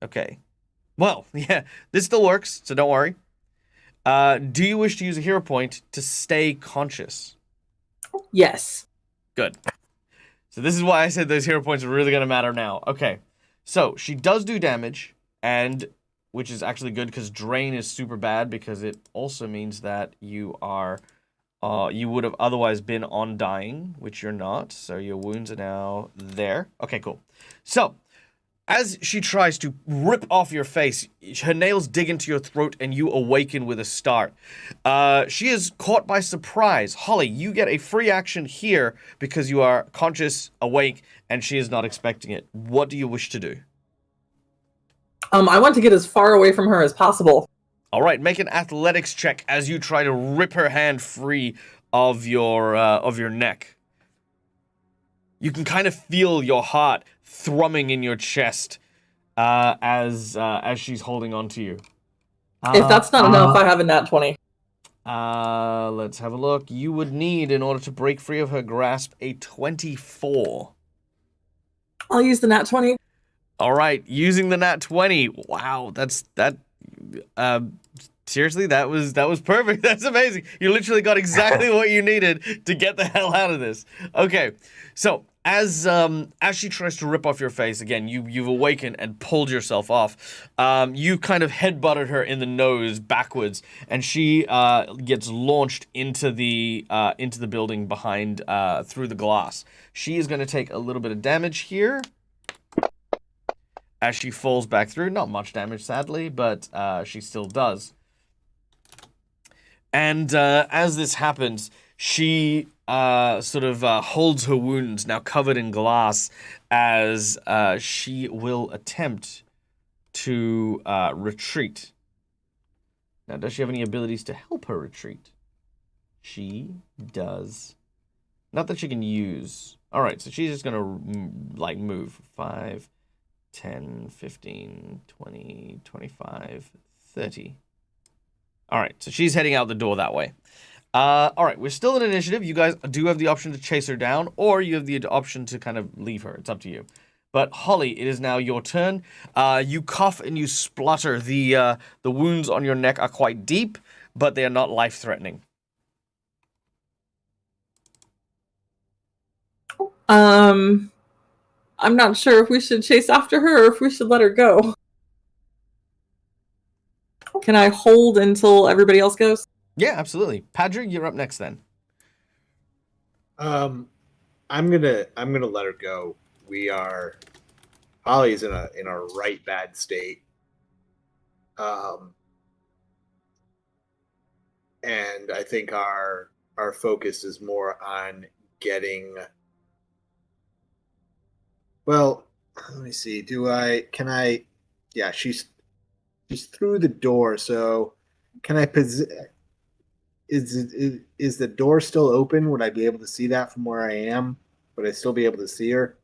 okay. Well, yeah, this still works, so don't worry. Do you wish to use a hero point to stay conscious? Yes. Good. So this is why I said those hero points are really going to matter now. Okay. So she does do damage, and which is actually good because drain is super bad because it also means that you are You would have otherwise been on dying, which you're not. So your wounds are now there. Okay, cool. So, as she tries to rip off your face, her nails dig into your throat and you awaken with a start. She is caught by surprise. Holly, you get a free action here because you are conscious, awake, and she is not expecting it. What do you wish to do? I want to get as far away from her as possible. All right, make an athletics check as you try to rip her hand free of your neck. You can kind of feel your heart thrumming in your chest as she's holding on to you. If that's not enough, I have a nat 20. Let's have a look. You would need, in order to break free of her grasp, a 24. I'll use the nat 20. All right, using the nat 20. Wow, seriously, that was perfect. That's amazing. You literally got exactly what you needed to get the hell out of this. Okay, so as she tries to rip off your face again, you've awakened and pulled yourself off. You kind of headbutted her in the nose backwards, and she gets launched into the building behind through the glass. She is going to take a little bit of damage here as she falls back through. Not much damage, sadly, but she still does. And as this happens, she sort of holds her wounds, now covered in glass, as she will attempt to retreat. Now, does she have any abilities to help her retreat? She does. Not that she can use. All right, so she's just going to, like, move. 5, 10, 15, 20, 25, 30. All right, so she's heading out the door that way. All right, we're still in initiative. You guys do have the option to chase her down, or you have the option to kind of leave her. It's up to you. But Holly, it is now your turn. You cough and you splutter. The wounds on your neck are quite deep, but they are not life-threatening. I'm not sure if we should chase after her or if we should let her go. Can I hold until everybody else goes? Yeah, absolutely. Padre, you're up next then. I'm gonna let her go. Holly's in a right bad state. And I think our focus is more on getting. Well, let me see. Yeah, she's through the door. So can I is the door still open? Would I be able to see that from where I am? Would I still be able to see her?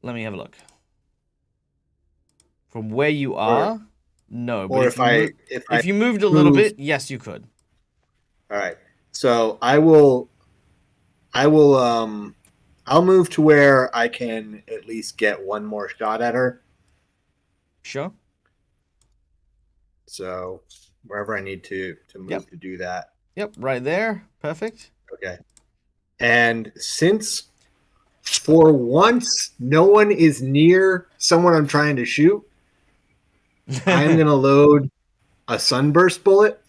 Let me have a look. From where you are, no. Or But if you moved a little bit, yes, you could. All right. So I'll move to where I can at least get one more shot at her. Sure. So wherever I need to move to do that. Yep, right there. Perfect. Okay. And since for once no one is near someone I'm trying to shoot, I'm going to load a sunburst bullet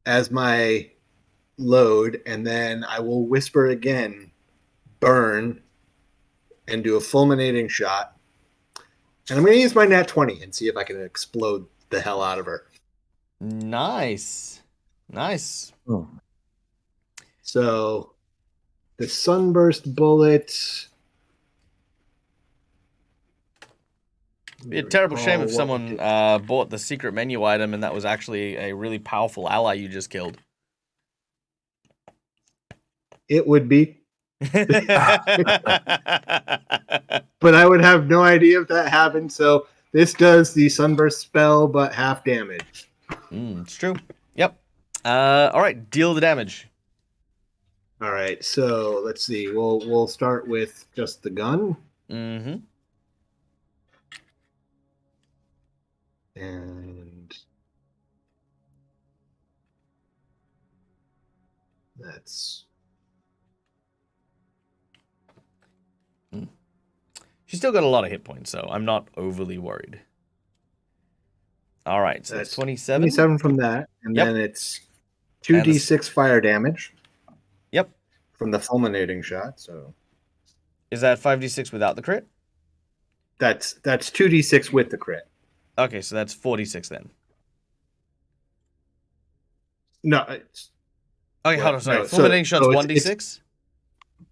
as my load, and then I will whisper again, burn, and do a fulminating shot. And I'm going to use my nat 20 and see if I can explode the hell out of her. Nice. Nice. Oh. So the sunburst bullet. It'd be a terrible shame if someone bought the secret menu item and that was actually a really powerful ally you just killed. It would be. But I would have no idea if that happened. So this does the sunburst spell, but half damage. It's true. Yep. All right. Deal the damage. All right. So let's see. We'll start with just the gun. Mm-hmm. And that's. She's still got a lot of hit points, so I'm not overly worried. All right, so that's 27. 27 from that, and Yep. then it's And the 2d6 fire damage Yep. from the fulminating shot. So Is that 5d6 without the crit? that's 2d6 with the crit. Okay, so that's 46 then. No, Okay, hold on, What? sorry. No, Fulminating shot's so 1d6?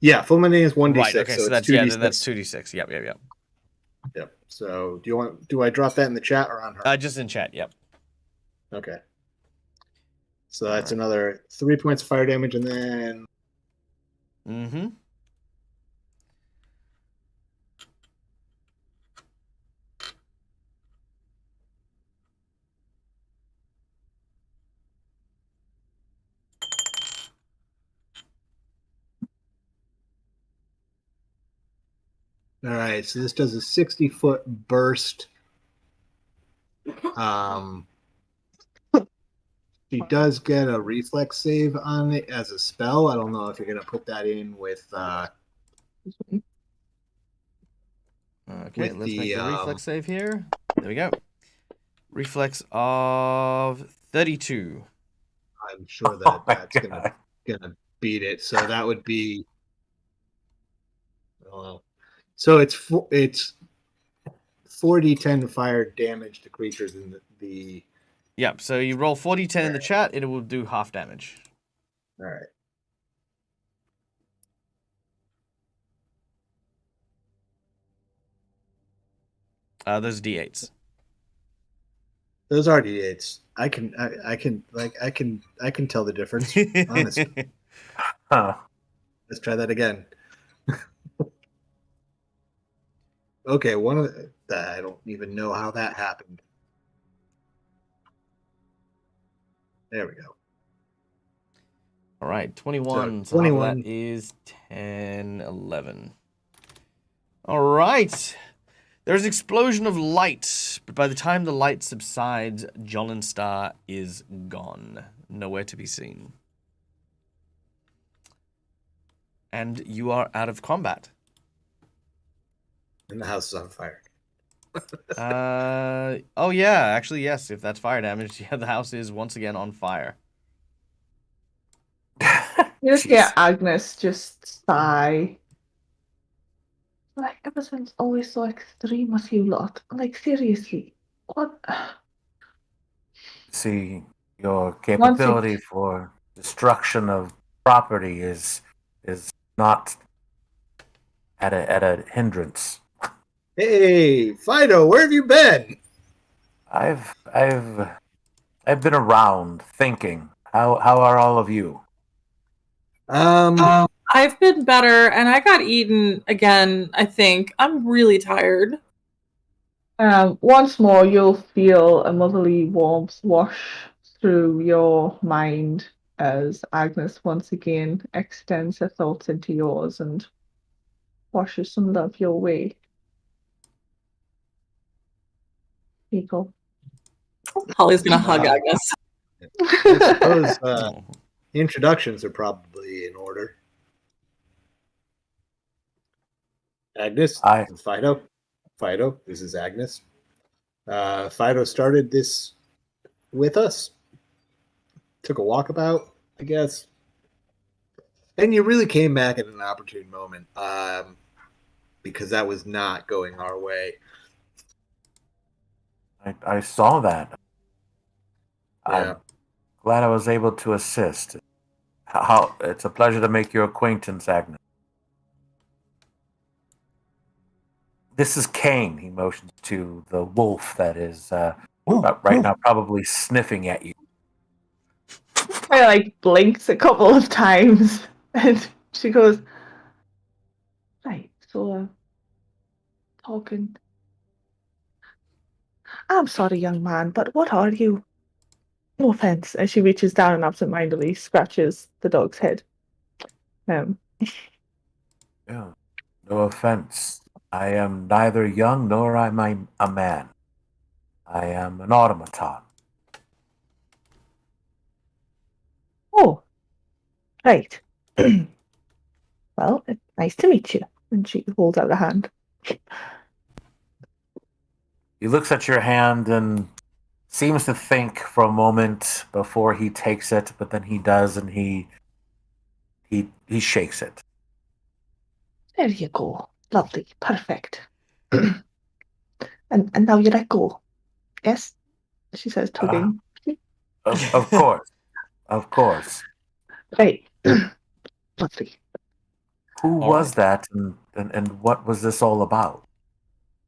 yeah, fulminating is 1d6. Right, okay, so that's 2d6. that's 2d6. Yep. Yep. So do I drop that in the chat or on her? Just in chat, yep. Okay. So that's another 3 points of fire damage, and then Mm-hmm. all right. So this does a 60-foot burst. She does get a reflex save on it as a spell. I don't know if you're gonna put that in with Okay, with let's make the, the reflex save here. There we go. Reflex of 32. I'm sure that Oh my that's God. gonna beat it. So that would be so it's 4d10 fire damage to creatures in the Yep, so you roll 40-10 in the chat, it will do half damage. all right. Those are d8s. Those are d8s. I can tell the difference. Honestly. Huh. Let's try that again. Okay, one of I don't even know how that happened. There we go. All right, 21. So So half of 21. that is 10, 11. All right. There's an explosion of light, but by the time the light subsides, Jolenstar is gone. Nowhere to be seen. And you are out of combat. And the house is on fire. Oh yeah, actually yes, if that's fire damage, yeah, the house is once again on fire. You just hear Jeez. Agnes just sigh. Like, everything's always so extreme with you lot. Like, seriously. What? See, your capability for destruction of property is not at a hindrance. Hey, Fido, where have you been? I've been around thinking. How are all of you? I've been better, and I got eaten again, I think. I'm really tired. Once more, you'll feel a motherly warmth wash through your mind as Agnes once again extends her thoughts into yours and washes some love your way. People. Holly's gonna hug Agnes. I suppose Oh. introductions are probably in order. Agnes, Hi. Fido. Fido, this is Agnes. Fido started this with us. Took a walkabout, I guess. And you really came back at an opportune moment, because that was not going our way. I saw that. Yeah. I'm glad I was able to assist. How it's a pleasure to make your acquaintance, Agnes. This is Kane. He motions to the wolf that is right now probably sniffing at you. I like blinks a couple of times and she goes, right, so talking. I'm sorry, young man, but what are you? No offense. And she reaches down and absentmindedly scratches the dog's head. Yeah. No offense. I am neither young nor am I a man. I am an automaton. Oh, right. Well, it's nice to meet you. And she holds out a hand. He looks at your hand and seems to think for a moment before he takes it, but then he does, and he shakes it. There you go. Lovely. Perfect. and now you let go. Yes? She says, tugging. Of course. Of course. Right. Lovely. Who All was right. that, and what was this all about?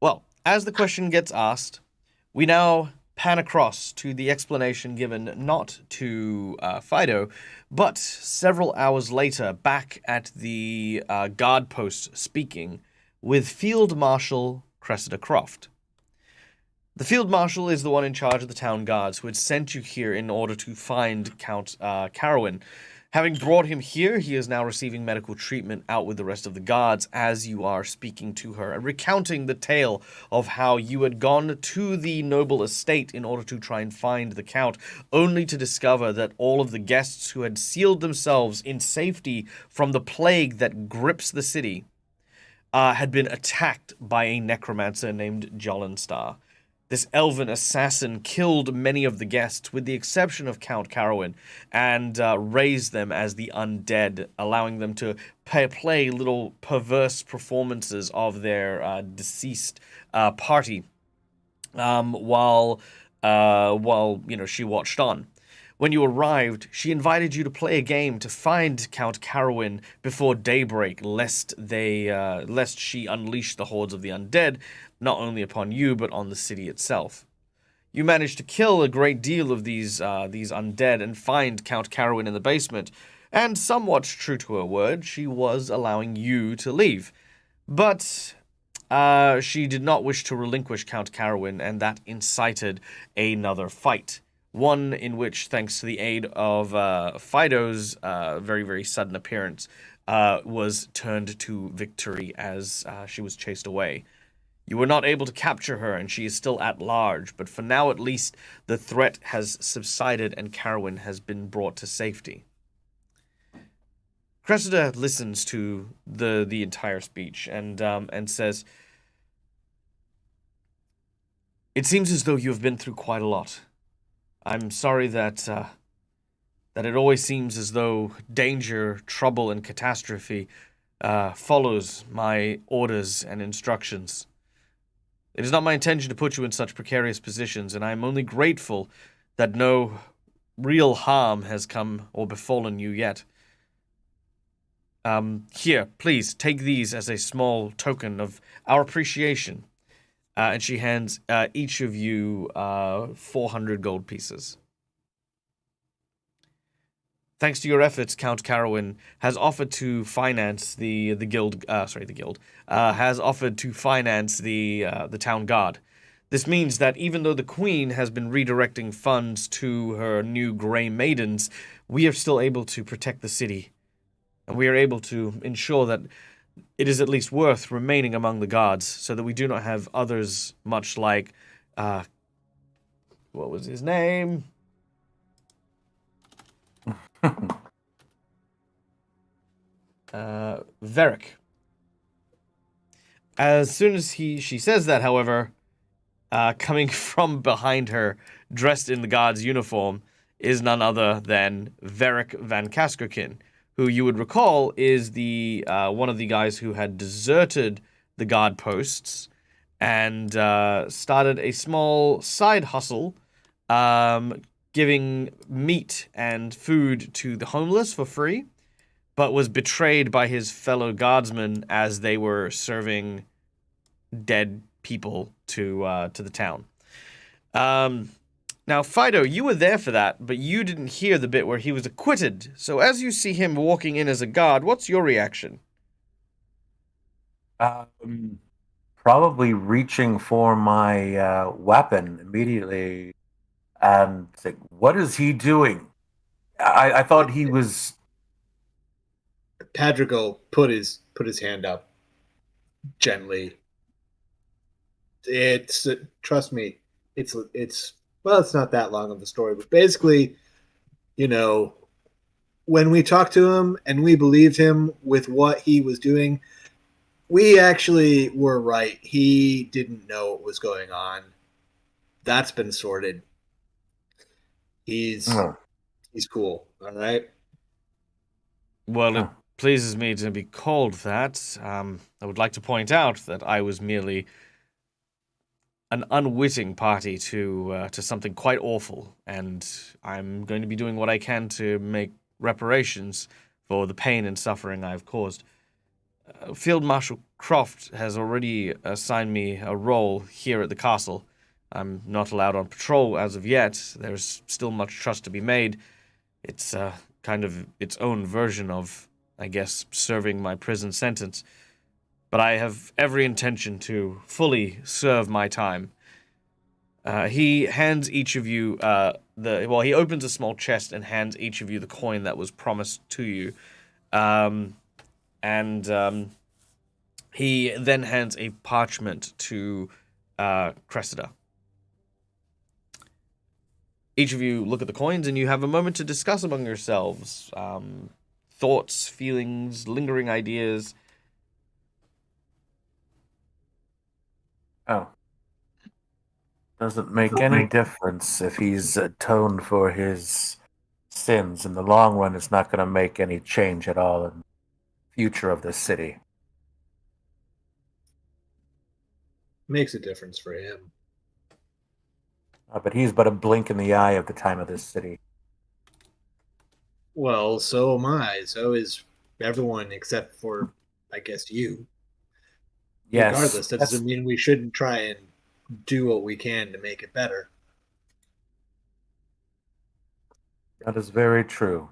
Well, as the question gets asked, we now pan across to the explanation given not to Fido, but several hours later, back at the guard post speaking with Field Marshal Cressida Croft. The Field Marshal is the one in charge of the town guards who had sent you here in order to find Count Carowin. Having brought him here, he is now receiving medical treatment out with the rest of the guards as you are speaking to her and recounting the tale of how you had gone to the noble estate in order to try and find the Count, only to discover that all of the guests who had sealed themselves in safety from the plague that grips the city had been attacked by a necromancer named Jollenstar. This elven assassin killed many of the guests, with the exception of Count Carowin, and raised them as the undead, allowing them to play little perverse performances of their deceased party, while she watched on. When you arrived, she invited you to play a game to find Count Carowin before daybreak, lest she unleash the hordes of the undead, not only upon you, but on the city itself. You managed to kill a great deal of these undead and find Count Carowin in the basement, and somewhat true to her word, she was allowing you to leave. But she did not wish to relinquish Count Carowin, and that incited another fight. One in which, thanks to the aid of Fido's very, very sudden appearance, was turned to victory as she was chased away. You were not able to capture her, and she is still at large, but for now at least, the threat has subsided and Carowin has been brought to safety. Cressida listens to the entire speech and says, "It seems as though you have been through quite a lot. I'm sorry that it always seems as though danger, trouble, and catastrophe follows my orders and instructions. It is not my intention to put you in such precarious positions, and I am only grateful that no real harm has come or befallen you yet. Here, please, take these as a small token of our appreciation." And she hands each of you 400 gold pieces. Thanks to your efforts, Count Carowin has offered to finance the guild. Has offered to finance the town guard. This means that even though the Queen has been redirecting funds to her new Grey Maidens, we are still able to protect the city, and we are able to ensure that it is at least worth remaining among the guards, so that we do not have others much like, what was his name? Varric. As soon as she says that, however, coming from behind her, dressed in the guard's uniform, is none other than Varric Van Kaskerkin, who you would recall is the one of the guys who had deserted the guard posts and started a small side hustle, giving meat and food to the homeless for free, but was betrayed by his fellow guardsmen as they were serving dead people to the town. Now, Fido, you were there for that, but you didn't hear the bit where he was acquitted. So as you see him walking in as a guard, what's your reaction? Probably reaching for my weapon immediately and think, what is he doing? I thought he was... Padrigal put his hand up gently. It's trust me, it's well, it's not that long of a story, but basically, when we talked to him and we believed him with what he was doing, we actually were right. He didn't know what was going on. That's been sorted. He's Oh. he's cool. All right. Well, it Huh. pleases me to be called that. I would like to point out that I was merely an unwitting party to something quite awful, and I'm going to be doing what I can to make reparations for the pain and suffering I've caused. Field Marshal Croft has already assigned me a role here at the castle. I'm not allowed on patrol as of yet. There's still much trust to be made. It's kind of its own version of, I guess, serving my prison sentence. But I have every intention to fully serve my time. He hands each of you he opens a small chest and hands each of you the coin that was promised to you. He then hands a parchment to Cressida. Each of you look at the coins and you have a moment to discuss among yourselves. Thoughts, feelings, lingering ideas. Oh. Doesn't make any difference if he's atoned for his sins. In the long run, it's not going to make any change at all in the future of this city. Makes a difference for him. But he's but a blink in the eye of the time of this city. Well, so am I. So is everyone except for, I guess, you. Yes, Regardless, that doesn't mean we shouldn't try and do what we can to make it better. that is very true.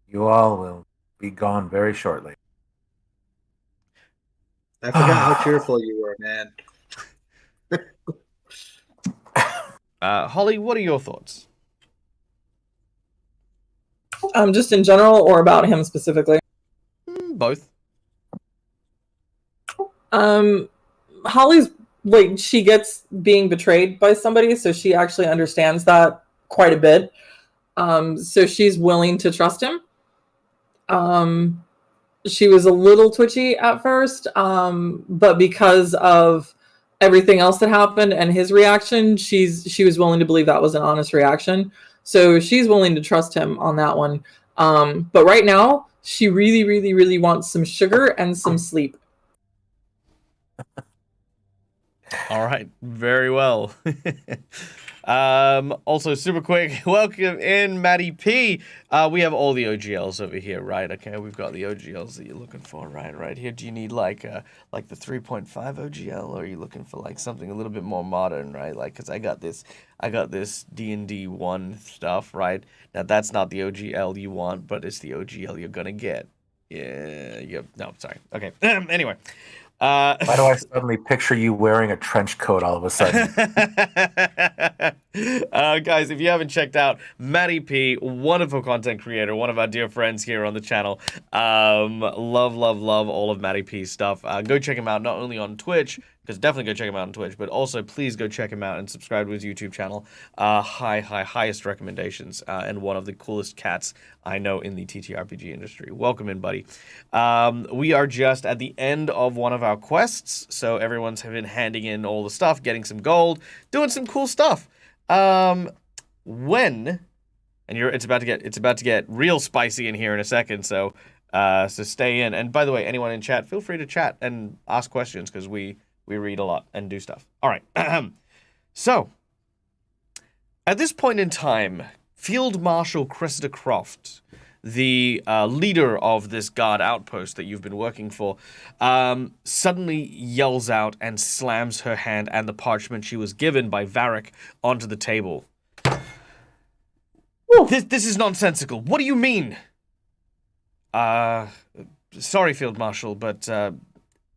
You all will be gone very shortly. I forgot how cheerful you were, man. Holly, what are your thoughts? Just in general or about him specifically? Both. Holly's like, she gets being betrayed by somebody, so she actually understands that quite a bit. So she's willing to trust him. She was a little twitchy at first, but because of everything else that happened and his reaction, she was willing to believe that was an honest reaction. So she's willing to trust him on that one. But right now, she really, really, really wants some sugar and some sleep. All right, very well. Also, super quick, welcome in, Maddie P. We have all the OGLs over here, right? Okay, we've got the OGLs that you're looking for, right here. Do you need like the 3.5 OGL, or are you looking for like something a little bit more modern, right? Like, cause I got this D&D 1 stuff, right? Now that's not the OGL you want, but it's the OGL you're gonna get. Yeah. No, sorry. Okay. Anyway. Why do I suddenly picture you wearing a trench coat all of a sudden? Guys, if you haven't checked out Maddie P, wonderful content creator, one of our dear friends here on the channel. Love all of Maddie P's stuff. Go check him out, not only on Twitch, because definitely go check him out on Twitch, but also please go check him out and subscribe to his YouTube channel. Highest recommendations, and one of the coolest cats I know in the TTRPG industry. Welcome in, buddy. We are just at the end of one of our quests, so everyone's been handing in all the stuff, getting some gold, doing some cool stuff. It's about to get real spicy in here in a second, so stay in. And by the way, anyone in chat, feel free to chat and ask questions, because we read a lot and do stuff. All right. So, at this point in time, Field Marshal Cressida Croft, the leader of this guard outpost that you've been working for, suddenly yells out and slams her hand and the parchment she was given by Varric onto the table. This is nonsensical. What do you mean? Sorry, Field Marshal, but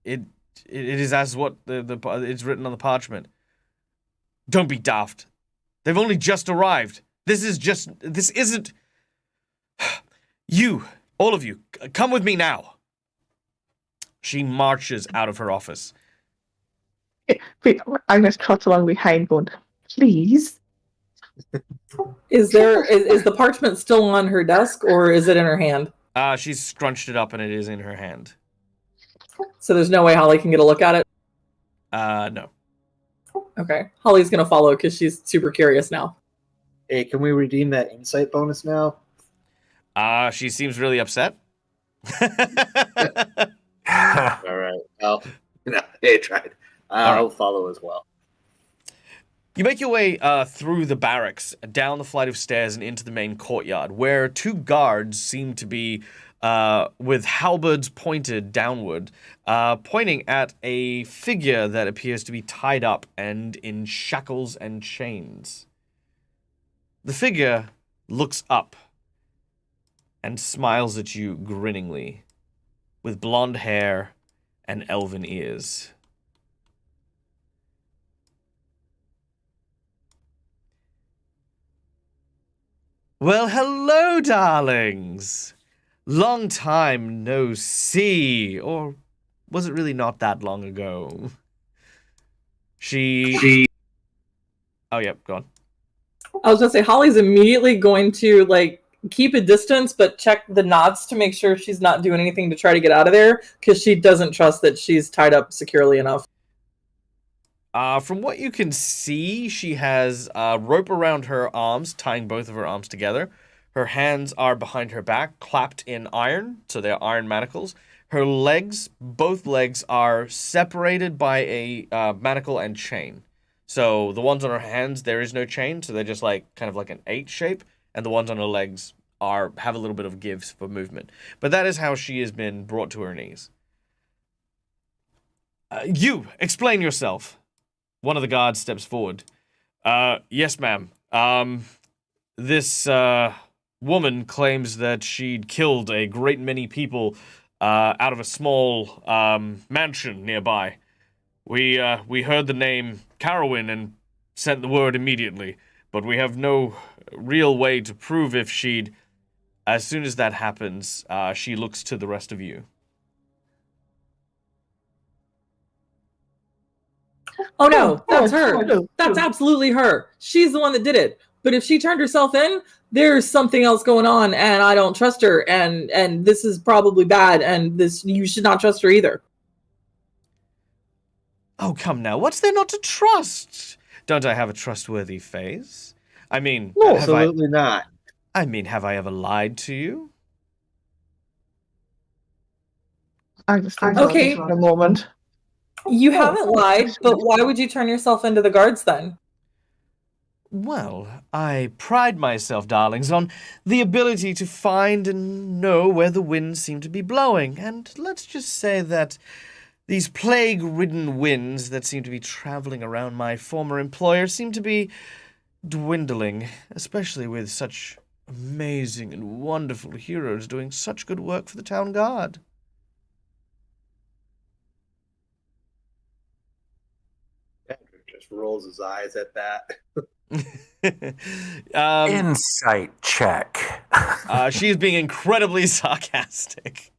it is as what it's written on the parchment. Don't be daft. They've only just arrived. This isn't... You, all of you, come with me now. She marches out of her office. Agnes trots along behind going, please. Is the parchment still on her desk, or is it in her hand? She's scrunched it up and it is in her hand. So there's no way Holly can get a look at it? No. Okay. Holly's gonna follow because she's super curious now. Hey, can we redeem that insight bonus now? She seems really upset. All right. Well, no, hey, tried. I'll follow as well. You make your way through the barracks, down the flight of stairs, and into the main courtyard, where two guards seem to be with halberds pointed downward, pointing at a figure that appears to be tied up and in shackles and chains. The figure looks up and smiles at you grinningly, with blonde hair and elven ears. Well, hello, darlings. Long time no see. Or was it really not that long ago? Oh, yep, go on. I was gonna say Holly's immediately going to like keep a distance, but check the nods to make sure she's not doing anything to try to get out of there, because she doesn't trust that she's tied up securely enough. From what you can see, she has a rope around her arms, tying both of her arms together. Her hands are behind her back, clapped in iron, so they're iron manacles. Her legs, both legs, are separated by a manacle and chain. So the ones on her hands, there is no chain, so they're just like kind of like an 8 shape, and the ones on her legs have a little bit of gives for movement. But that is how she has been brought to her knees. You, explain yourself. One of the guards steps forward. Yes, ma'am. This woman claims that she'd killed a great many people out of a small mansion nearby. We heard the name Carowin and sent the word immediately, but we have no real way to prove if she'd... As soon as that happens, she looks to the rest of you. Oh no, that's her. That's absolutely her. She's the one that did it. But if she turned herself in, there's something else going on, and I don't trust her, and this is probably bad, and you should not trust her either. Oh, come now. What's there not to trust? Don't I have a trustworthy face? I mean, No, absolutely not. I mean, have I ever lied to you? I just think Okay. for a moment. You haven't lied, but why would you turn yourself into the guards then? Well, I pride myself, darlings, on the ability to find and know where the winds seem to be blowing. And let's just say that these plague-ridden winds that seem to be traveling around my former employer seem to be dwindling, especially with such amazing and wonderful heroes doing such good work for the town guard. Patrick just rolls his eyes at that. Insight check. She's being incredibly sarcastic.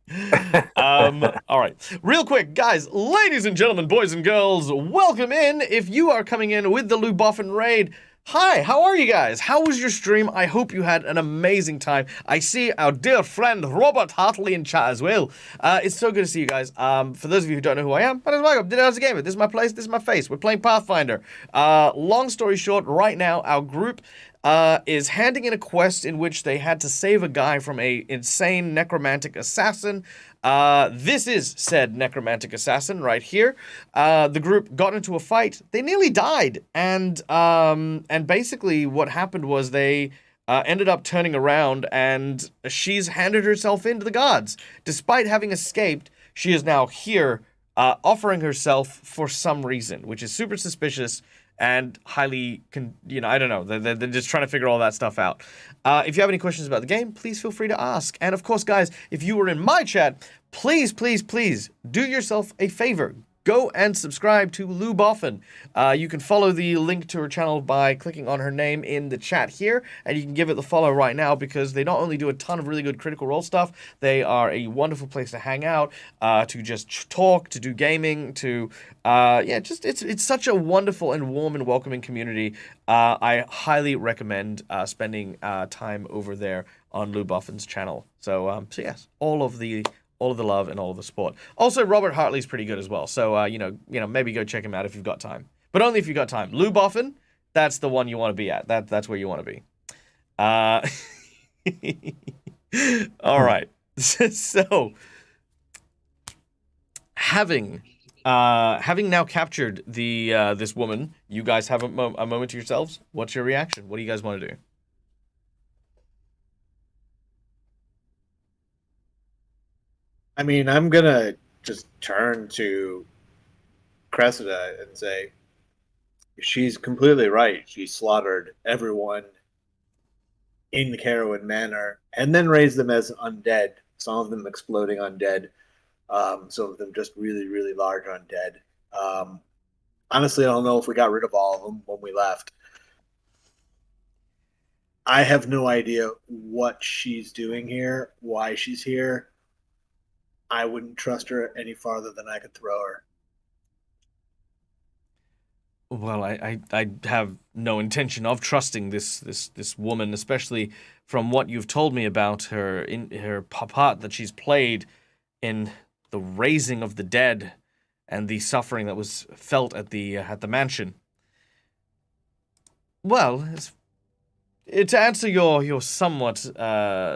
All right. Real quick, guys, ladies and gentlemen, boys and girls, welcome in. If you are coming in with the Luboffin raid, hi, how are you guys? How was your stream? I hope you had an amazing time. I see our dear friend Robert Hartley in chat as well. It's so good to see you guys. For those of you who don't know who I am, my name is Michael. Dead Gamer. This is my place. This is my face. We're playing Pathfinder. Long story short, right now our group is handing in a quest in which they had to save a guy from a insane necromantic assassin. This is said necromantic assassin right here. The group got into a fight. They nearly died, and basically what happened was they ended up turning around, and she's handed herself in to the gods. Despite having escaped, she is now here, offering herself for some reason, which is super suspicious and highly, I don't know. They're just trying to figure all that stuff out. If you have any questions about the game, please feel free to ask. And of course, guys, if you were in my chat, please, please, please do yourself a favor. Go and subscribe to Luboffin. You can follow the link to her channel by clicking on her name in the chat here, and you can give it the follow right now because they not only do a ton of really good Critical Role stuff, they are a wonderful place to hang out, to just talk, to do gaming, to it's such a wonderful and warm and welcoming community. I highly recommend spending time over there on Luboffin's channel. So yes, all of the love and all of the support. Also, Robert Hartley's pretty good as well. So, maybe go check him out if you've got time. But only if you've got time. Luboffin, that's the one you want to be at. That's where you want to be. Uh, all right. So, having now captured the this woman, you guys have a moment to yourselves. What's your reaction? What do you guys want to do? I mean, I'm gonna just turn to Cressida and say, she's completely right. She slaughtered everyone in the Carowin Manor and then raised them as undead. Some of them exploding undead, some of them just really, really large undead. Honestly, I don't know if we got rid of all of them when we left. I have no idea what she's doing here, why she's here. I wouldn't trust her any farther than I could throw her. Well, I have no intention of trusting this woman, especially from what you've told me about her in her part that she's played in the raising of the dead and the suffering that was felt at the mansion. Well, to answer your somewhat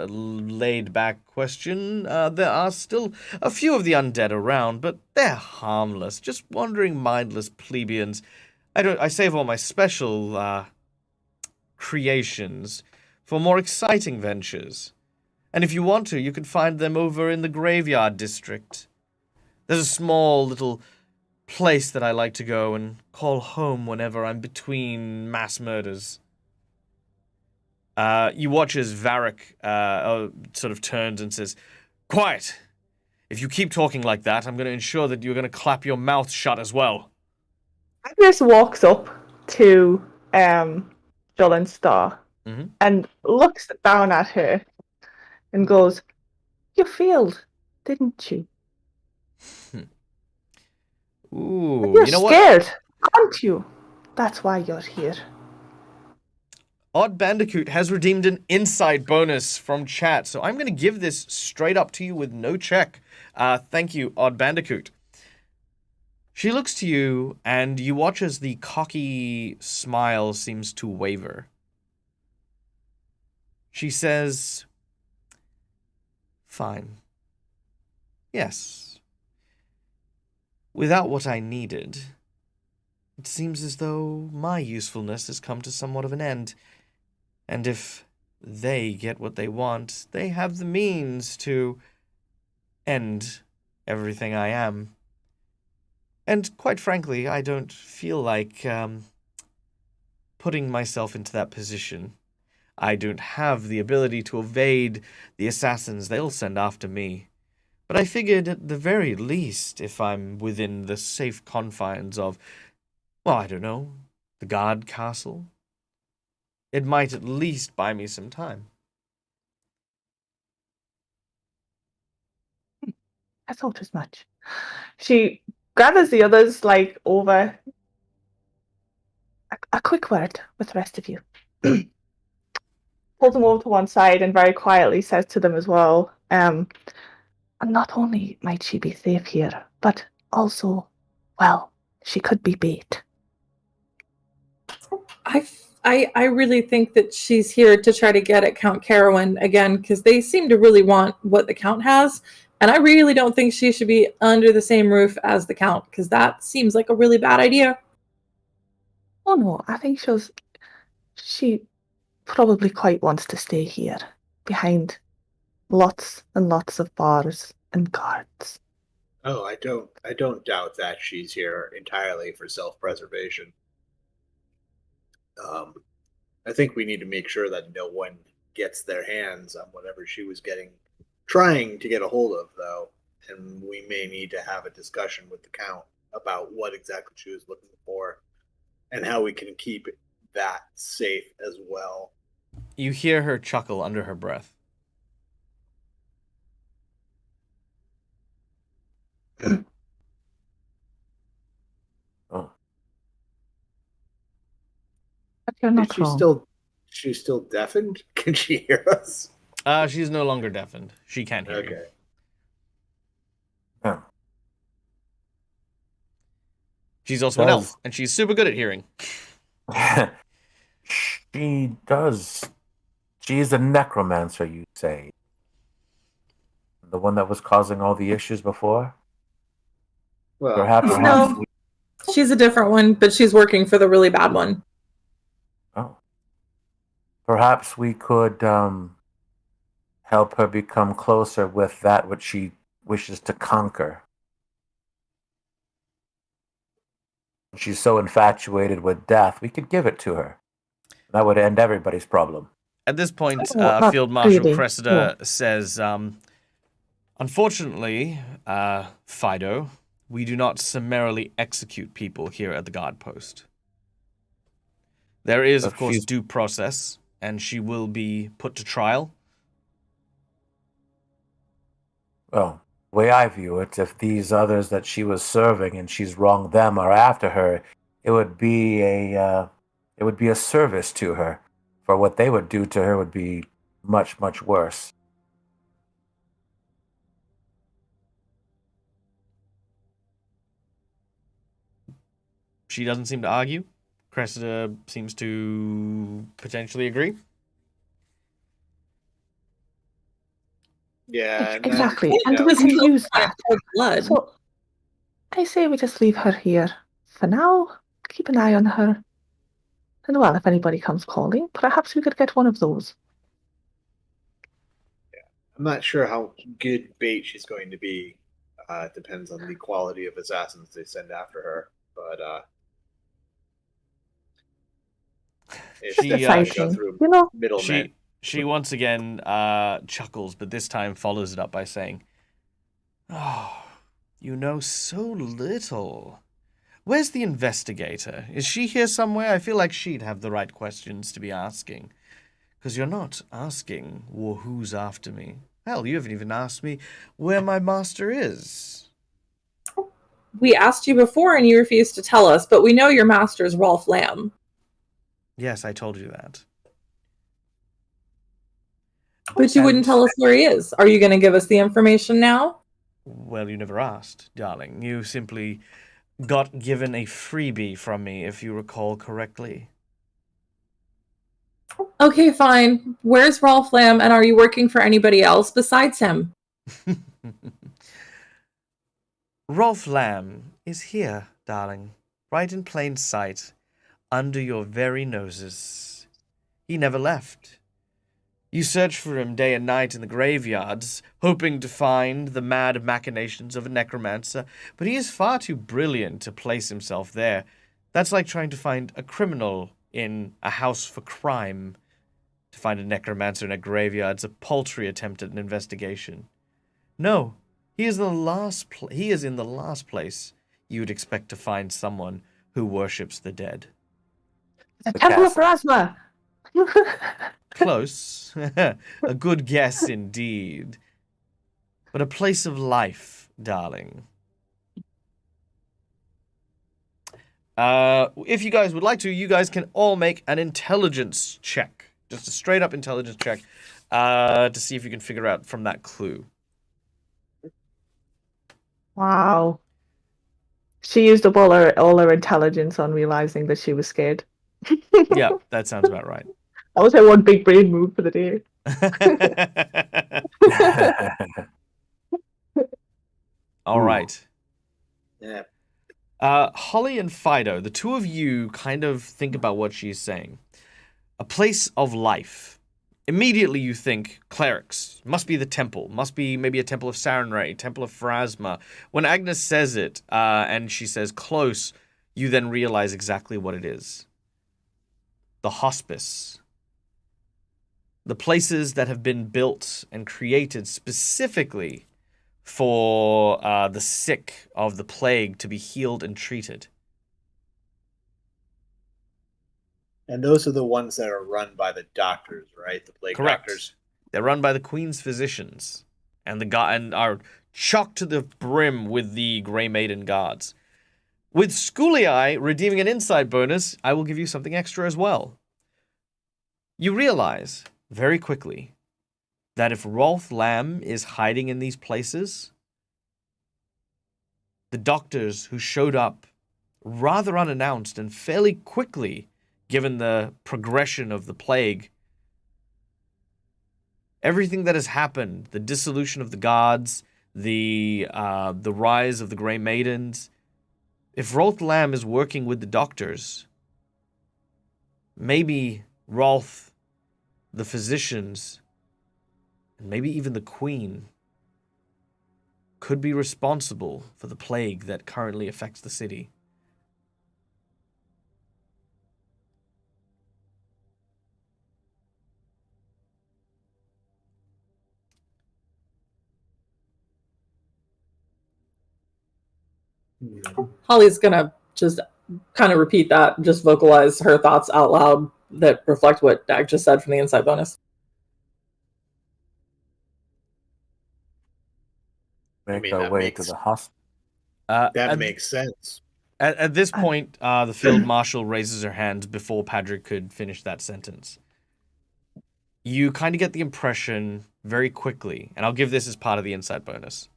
laid back question, there are still a few of the undead around, but they're harmless, just wandering mindless plebeians. I save all my special creations for more exciting ventures. And if you want to, you can find them over in the graveyard district. There's a small little place that I like to go and call home whenever I'm between mass murders. You watch as Varric sort of turns and says, "Quiet! If you keep talking like that, I'm going to ensure that you're going to clap your mouth shut as well." Agnes walks up to Jolin Star and looks down at her and goes, "You failed, didn't you? Ooh, You're you know scared, what? aren't you? That's why you're here." Odd Bandicoot has redeemed an insight bonus from chat, so I'm going to give this straight up to you with no check. Thank you, Odd Bandicoot. She looks to you, and you watch as the cocky smile seems to waver. She says, "Fine. Yes. Without what I needed, it seems as though my usefulness has come to somewhat of an end. And if they get what they want, they have the means to end everything I am. And quite frankly, I don't feel like putting myself into that position. I don't have the ability to evade the assassins they'll send after me. But I figured at the very least, if I'm within the safe confines of, well, I don't know, the guard castle, it might at least buy me some time." I thought as much. She gathers the others over a quick word with the rest of you. Pulls them over to one side and very quietly says to them as well, and not only might she be safe here, but also, well, she could be bait. I really think that she's here to try to get at Count Carowin again, because they seem to really want what the Count has. And I really don't think she should be under the same roof as the Count, because that seems like a really bad idea. Oh no, I think she probably quite wants to stay here, behind lots and lots of bars and guards. Oh, I don't doubt that she's here entirely for self-preservation. I think we need to make sure that no one gets their hands on whatever she was trying to get a hold of, though. And we may need to have a discussion with the Count about what exactly she was looking for and how we can keep that safe as well. You hear her chuckle under her breath. But you're not wrong. She's still deafened? Can she hear us? She's no longer deafened. She can't hear you. Okay. Yeah. She's also an elf, and she's super good at hearing. She does She's a necromancer, you say? The one that was causing all the issues before? Well, Perhaps No, she's a different one, but she's working for the really bad one. Oh. Perhaps we could help her become closer with that which she wishes to conquer. She's so infatuated with death, we could give it to her. That would end everybody's problem. At this point, not Field Marshal really. Cressida says, unfortunately, Fido, we do not summarily execute people here at the guard post. There is, of course, due process, and she will be put to trial. Well, the way I view it, if these others that she was serving and she's wronged them are after her, it would be a service to her. For what they would do to her would be much, much worse. She doesn't seem to argue. Cressida seems to potentially agree. yeah, and Exactly. Then, And you know, we can use that. Blood. So I say we just leave her here for now. Keep an eye on her. And well, if anybody comes calling, perhaps we could get one of those. I'm not sure how good bait she's going to be. It depends on the quality of assassins they send after her. But if She, she uh, go through You know, middlemen, She once again chuckles, but this time follows it up by saying, "Oh, you know so little. Where's the investigator? Is she here somewhere? I feel like she'd have the right questions to be asking. Because you're not asking, well, who's after me? Hell, you haven't even asked me where my master is." We asked you before and you refused to tell us, but we know your master is Rolf Lamb. Yes, I told you that. But you wouldn't tell us where he is. Are you going to give us the information now? Well, you never asked, darling. You simply got given a freebie from me, if you recall correctly. Okay, fine. Where's Rolf Lamb, and are you working for anybody else besides him? Rolf Lamb is here, darling, right in plain sight, under your very noses. He never left. You search for him day and night in the graveyards, hoping to find the mad machinations of a necromancer, but he is far too brilliant to place himself there. That's like trying to find a criminal in a house for crime. To find a necromancer in a graveyard's a paltry attempt at an investigation. No, he is in the last place you would expect to find someone who worships the dead. the Temple of Pharasma. Close. A good guess indeed. But a place of life, darling. If you guys would like to, you guys can all make an intelligence check. Just a straight up intelligence check to see if you can figure out from that clue. Wow. She used up all her intelligence on realizing that she was scared. Yeah, that sounds about right. That was her one big brain move for the day. All right. yeah, Holly and Fido, the two of you kind of think about what she's saying. A place of life. Immediately you think clerics. Must be the temple. Must be maybe a temple of Sarenrae, temple of Pharasma. When Agnes says it, and she says close, you then realize exactly what it is. The hospice. The places that have been built and created specifically for the sick of the plague to be healed and treated. and those are the ones that are run by the doctors, right? The plague Correct. doctors. They're run by the Queen's physicians, and and are chocked to the brim with the Grey Maiden guards. With Schoolii redeeming an insight bonus, I will give you something extra as well. You realize very quickly that if Rolf Lamb is hiding in these places, the doctors who showed up rather unannounced and fairly quickly, given the progression of the plague, everything that has happened, the dissolution of the gods, the rise of the Grey Maidens, if Rolth Lamb is working with the doctors, maybe Rolth, the physicians, and maybe even the Queen could be responsible for the plague that currently affects the city. Holly's gonna just kind of repeat that, just vocalize her thoughts out loud that reflect what Dag just said from the insight bonus. Make our way to the hospital. That makes sense. At this point, the field marshal raises her hand before Padrick could finish that sentence. You kind of get the impression very quickly, and I'll give this as part of the insight bonus.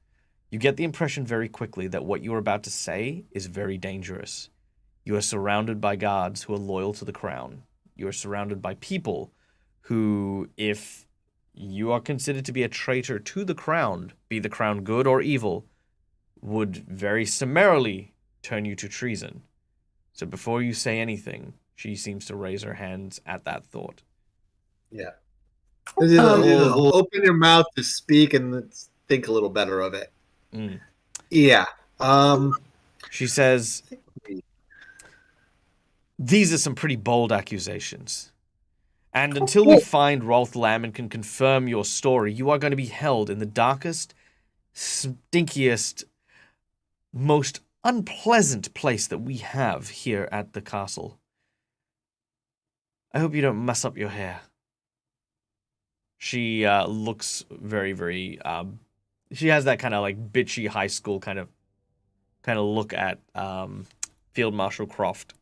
You get the impression very quickly that what you're about to say is very dangerous. You are surrounded by guards who are loyal to the crown. You are surrounded by people who, if you are considered to be a traitor to the crown, be the crown good or evil, would very summarily turn you to treason. So before you say anything, she seems to raise her hands at that thought. Yeah. Open your mouth to speak and let's think a little better of it. Mm. Yeah. She says, these are some pretty bold accusations. And until we find Rolth Lamb and can confirm your story, you are going to be held in the darkest, stinkiest, most unpleasant place that we have here at the castle. I hope you don't mess up your hair. She looks very, very... she has that kind of like bitchy high school kind of look at Field Marshal Croft.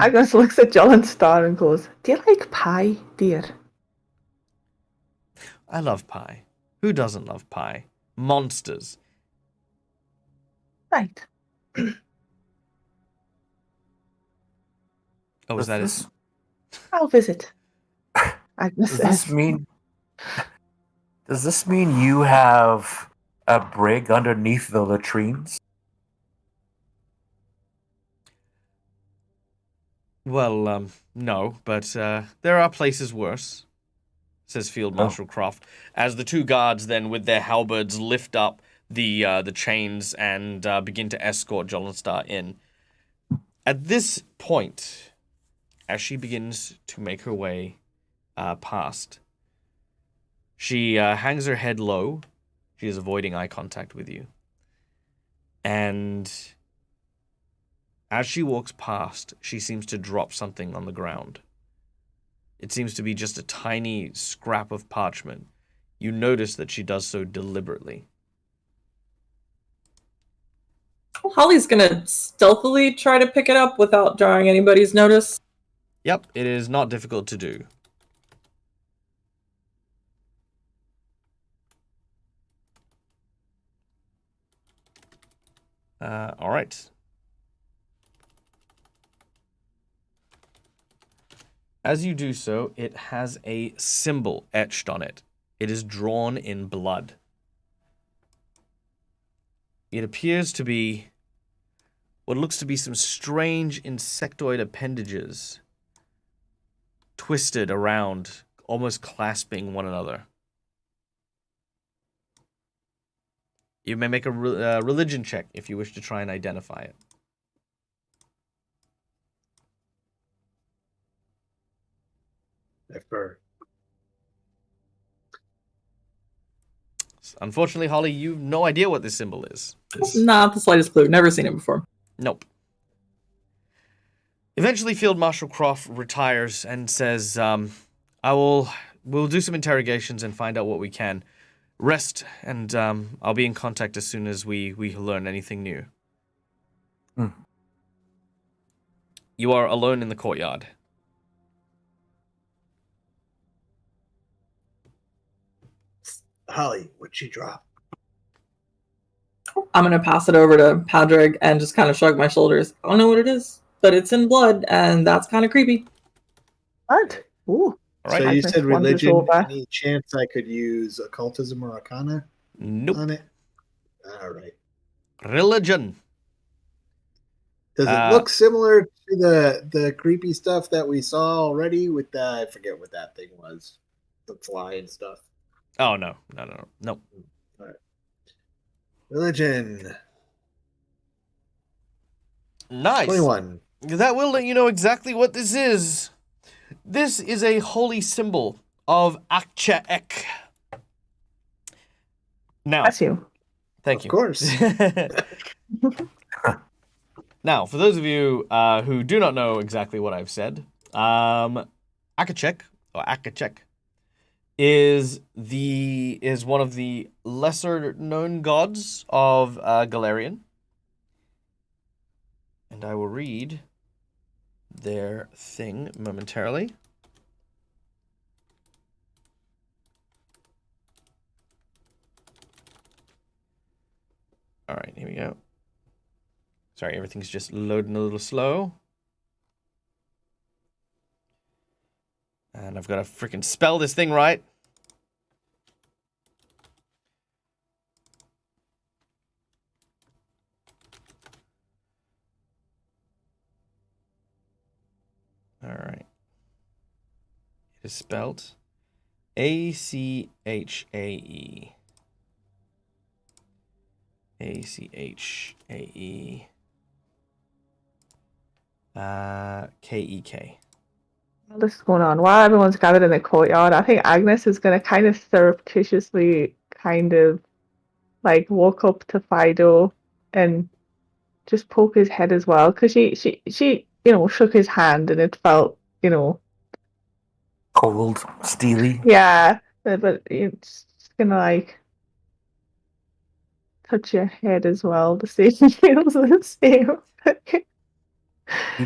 Agnes looks at John Star and goes, "Do you like pie, dear?" I love pie. Who doesn't love pie? Monsters. Right. Oh, is that it? I'll visit. Agnes Does this mean you have a brig underneath the latrines? Well, no, but there are places worse, says Field Marshal Croft, as the two guards then with their halberds lift up the chains and begin to escort Jolenstar in. At this point, as she begins to make her way past, she hangs her head low. She is avoiding eye contact with you. And as she walks past, she seems to drop something on the ground. It seems to be just a tiny scrap of parchment. You notice that she does so deliberately. Holly's gonna stealthily try to pick it up without drawing anybody's notice. Yep, it is not difficult to do. All right. As you do so, it has a symbol etched on it. It is drawn in blood. It appears to be what looks to be some strange insectoid appendages twisted around, almost clasping one another. You may make a religion check if you wish to try and identify it. Unfortunately, Holly, you've no idea what this symbol is. Not the slightest clue. Never seen it before. Nope. Eventually, Field Marshal Croft retires and says, we'll do some interrogations and find out what we can. Rest, and I'll be in contact as soon as we learn anything new. You are alone in the courtyard. Holly, what'd she drop? I'm gonna pass it over to Padrig and just kind of shrug my shoulders. I don't know what it is, but it's in blood, and that's kind of creepy. Blood. Ooh. All All So right. you Agnes said wanders religion. over. Any chance I could use occultism or arcana Nope. on it? All right. Religion. Does it look similar to the creepy stuff that we saw already with the, I forget what that thing was, the fly and stuff? Oh, no. Nope. All right. Religion. Nice. 21. That will let you know exactly what this is. This is a holy symbol of Akchaek. Now, That's you. thank Of you. course. Now, for those of you who do not know exactly what I've said, Akachek or Akachek is one of the lesser known gods of Galarian, and I will read their thing momentarily. All right, here we go. Sorry, everything's just loading a little slow. And I've got to freaking spell this thing right. All right. It is spelled Achae. Achae. Kek. While this is going on, while everyone's gathered in the courtyard, I think Agnes is going to kind of surreptitiously kind of like walk up to Fido and just poke his head as well, because she shook his hand and it felt Cold, steely. yeah, but it's just gonna like touch your head as well to see if it feels the same. He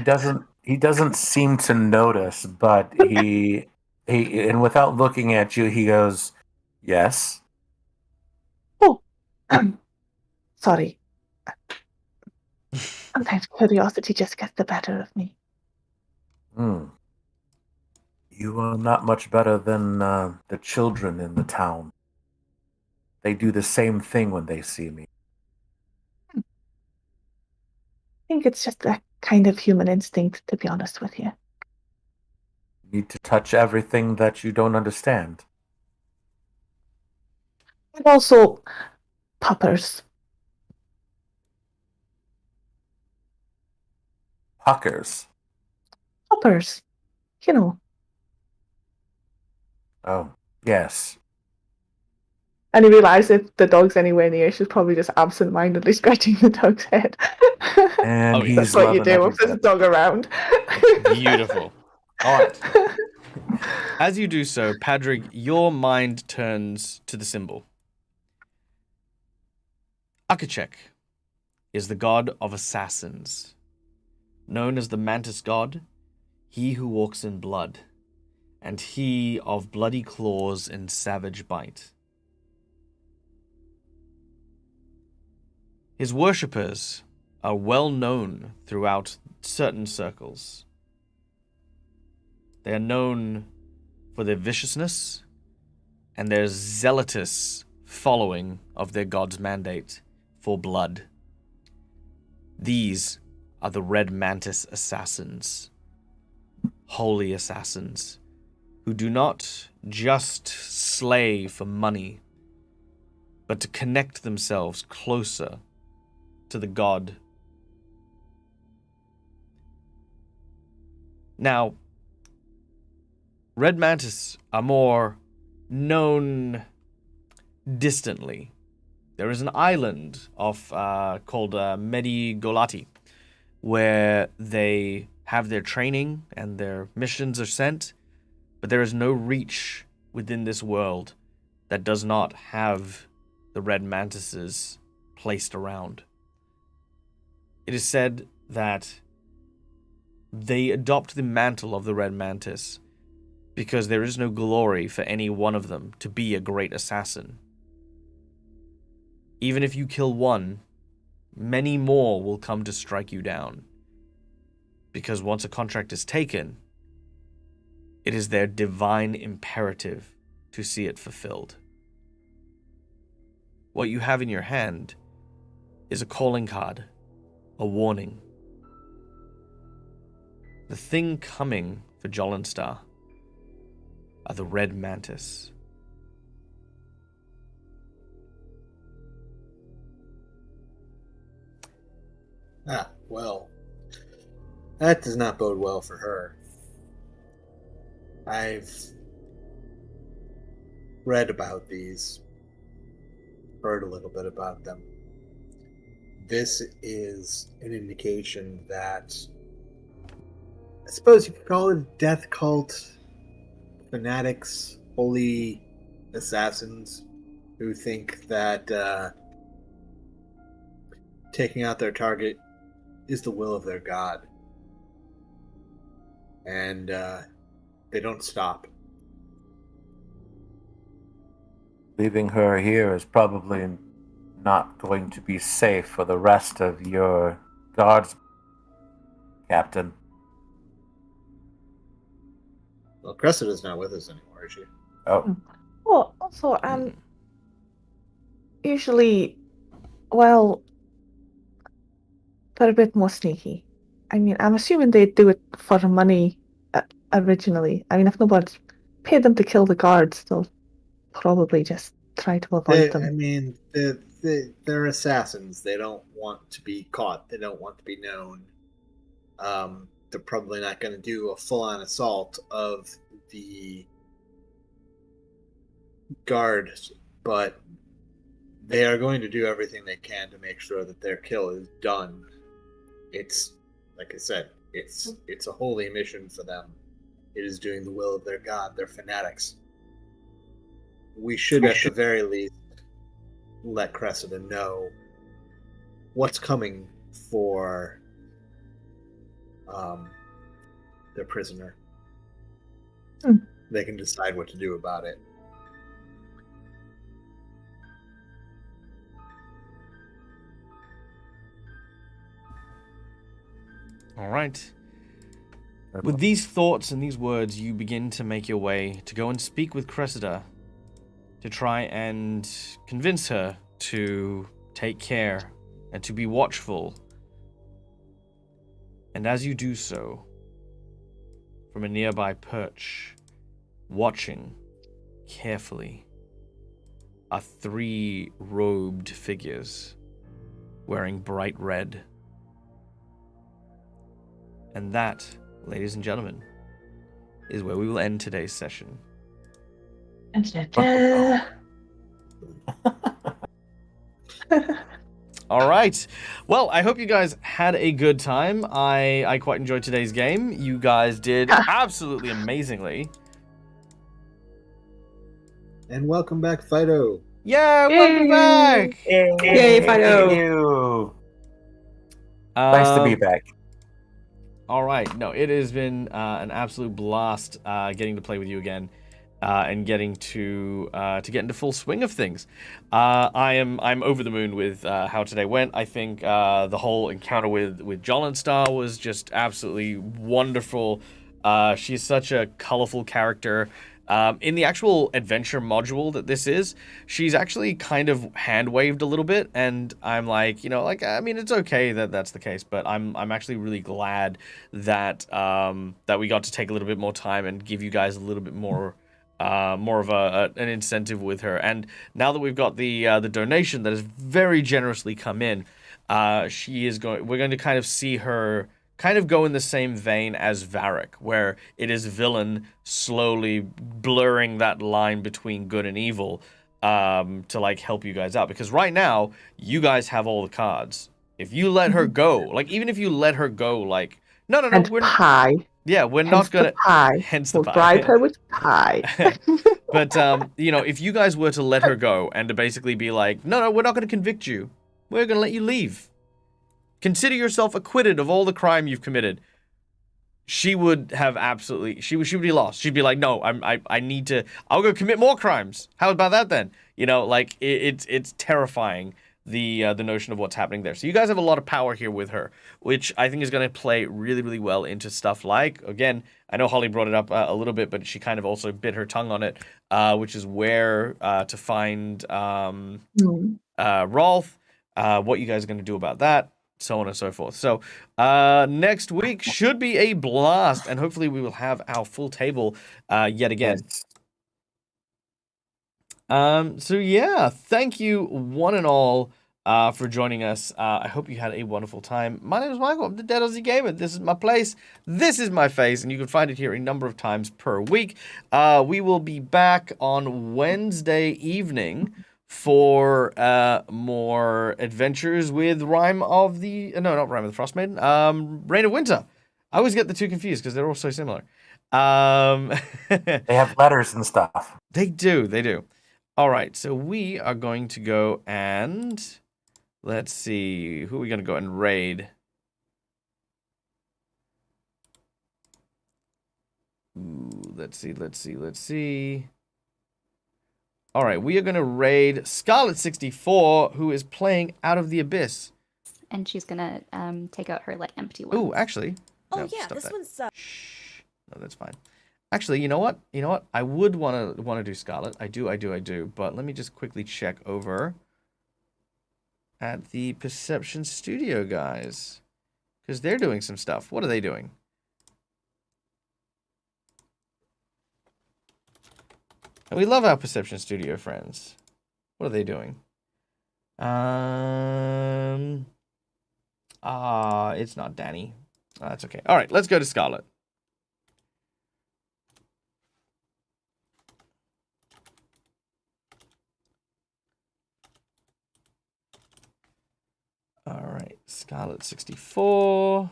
doesn't seem to notice, but he and without looking at you, he goes, "Yes." Oh, sorry. Sometimes curiosity just gets the better of me. You are not much better than the children in the town. They do the same thing when they see me. I think it's just a kind of human instinct, to be honest with you. You need to touch everything that you don't understand. And also, puppers. Puckers. Puppers. You know. Oh, yes. And he realised if the dog's anywhere near, she's probably just absent-mindedly scratching the dog's head. And Oh, he's That's what you loving do every if there's a bit. dog around. Beautiful. All right. As you do so, Padrig, your mind turns to the symbol. Akachek is the god of assassins. Known as the Mantis God, he who walks in blood, and he of bloody claws and savage bite. His worshippers are well known throughout certain circles. They are known for their viciousness and their zealotous following of their god's mandate for blood. These are the Red Mantis assassins, holy assassins, who do not just slay for money, but to connect themselves closer to the god. Now, Red Mantis are more known distantly. There is an island called Medigolati, where they have their training and their missions are sent, but there is no reach within this world that does not have the Red Mantises placed around. It is said that they adopt the mantle of the Red Mantis because there is no glory for any one of them to be a great assassin. Even if you kill one, many more will come to strike you down. Because once a contract is taken, It is their divine imperative to see it fulfilled. What you have in your hand is a calling card, a warning. The thing coming for Jolenstar are the Red Mantis. Ah, well, that does not bode well for her. I've read about these, heard a little bit about them. This is an indication that I suppose you could call it a death cult, fanatics, holy assassins who think that taking out their target is the will of their god. And they don't stop. Leaving her here is probably not going to be safe for the rest of your guards, Captain. Well, Cressida's not with us anymore, is she? Oh, Well, also, usually, well, they're a bit more sneaky. I mean, I'm assuming they do it for the money originally. I mean, if nobody paid them to kill the guards, they'll probably just try to avoid them. I mean, they're assassins. They don't want to be caught. They don't want to be known. They're probably not going to do a full-on assault of the guards, but they are going to do everything they can to make sure that their kill is done. It's, like I said, it's a holy mission for them. It is doing the will of their god. They're fanatics. We should, at the very least, let Cressida know what's coming for their prisoner. They can decide what to do about it. All right. With these thoughts and these words, you begin to make your way to go and speak with Cressida to try and convince her to take care and to be watchful. And as you do so, from a nearby perch, watching carefully, are 3 robed figures wearing bright red. And that, ladies and gentlemen, is where we will end today's session. All right. Well, I hope you guys had a good time. I quite enjoyed today's game. You guys did absolutely amazingly. And welcome back, Fido. Yeah, welcome back. Yay, Fido. Thank you. Nice to be back. All right. No, it has been an absolute blast getting to play with you again. And getting to get into full swing of things. I'm over the moon with how today went. I think the whole encounter with Jolenstar was just absolutely wonderful. She's such a colorful character. In the actual adventure module that this is, she's actually kind of hand-waved a little bit, and I'm like, I mean, it's okay that that's the case, but I'm actually really glad that that we got to take a little bit more time and give you guys a little bit more of an incentive with her. And now that we've got the donation that has very generously come in, we're going to kind of see her kind of go in the same vein as Varric, where it is villain slowly blurring that line between good and evil to like help you guys out. Because right now, you guys have all the cards. If you let her go, even if you let her go, no, and we're pie. Yeah, we're Hence not gonna. the pie. Hence the We'll pie. bribe her with pie. But if you guys were to let her go and to basically be like, no, we're not going to convict you. We're going to let you leave. Consider yourself acquitted of all the crime you've committed. She would have absolutely. She would be lost. She'd be like, no, I need to. I'll go commit more crimes. How about that then? It's terrifying the notion of what's happening there. So you guys have a lot of power here with her, which I think is going to play really, really well into stuff like, again, I know Holly brought it up a little bit, but she kind of also bit her tongue on it, which is where to find Rolf, what you guys are going to do about that, so on and so forth. So next week should be a blast, and hopefully we will have our full table yet again. So yeah, thank you one and all for joining us. I hope you had a wonderful time. My name is Michael. I'm the Dead Aussie Gamer. This is my place. This is my face, and you can find it here a number of times per week. We will be back on Wednesday evening for more adventures with Rime of the... No, not Rime of the Frost Maiden. Rain of Winter. I always get the two confused because they're all so similar. They have letters and stuff. They do. They do. All right, so we are going to go and let's see, who are we going to go and raid? Ooh, let's see. All right, we are going to raid Scarlet64, who is playing Out of the Abyss. And she's going to take out her like empty one. Ooh, actually. Oh no, yeah, stop this that. one's Shh. No, that's fine. Actually, you know what? I would want to do Scarlet. I do. But let me just quickly check over at the Perception Studio guys, because they're doing some stuff. What are they doing? And we love our Perception Studio friends. What are they doing? It's not Danny. Oh, that's okay. All right, let's go to Scarlet. All right, Scarlet 64.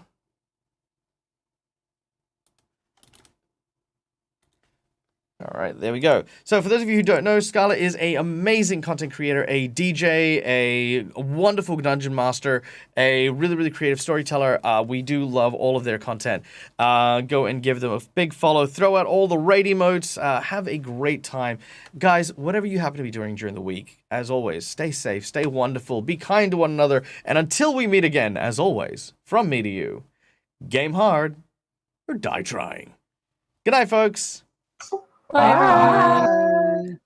All right, there we go. So for those of you who don't know, Scarlet is an amazing content creator, a DJ, a wonderful dungeon master, a really, really creative storyteller. We do love all of their content. Go and give them a big follow. Throw out all the raid emotes. Have a great time. Guys, whatever you happen to be doing during the week, as always, stay safe, stay wonderful, be kind to one another, and until we meet again, as always, from me to you, game hard or die trying. Good night, folks. Bye.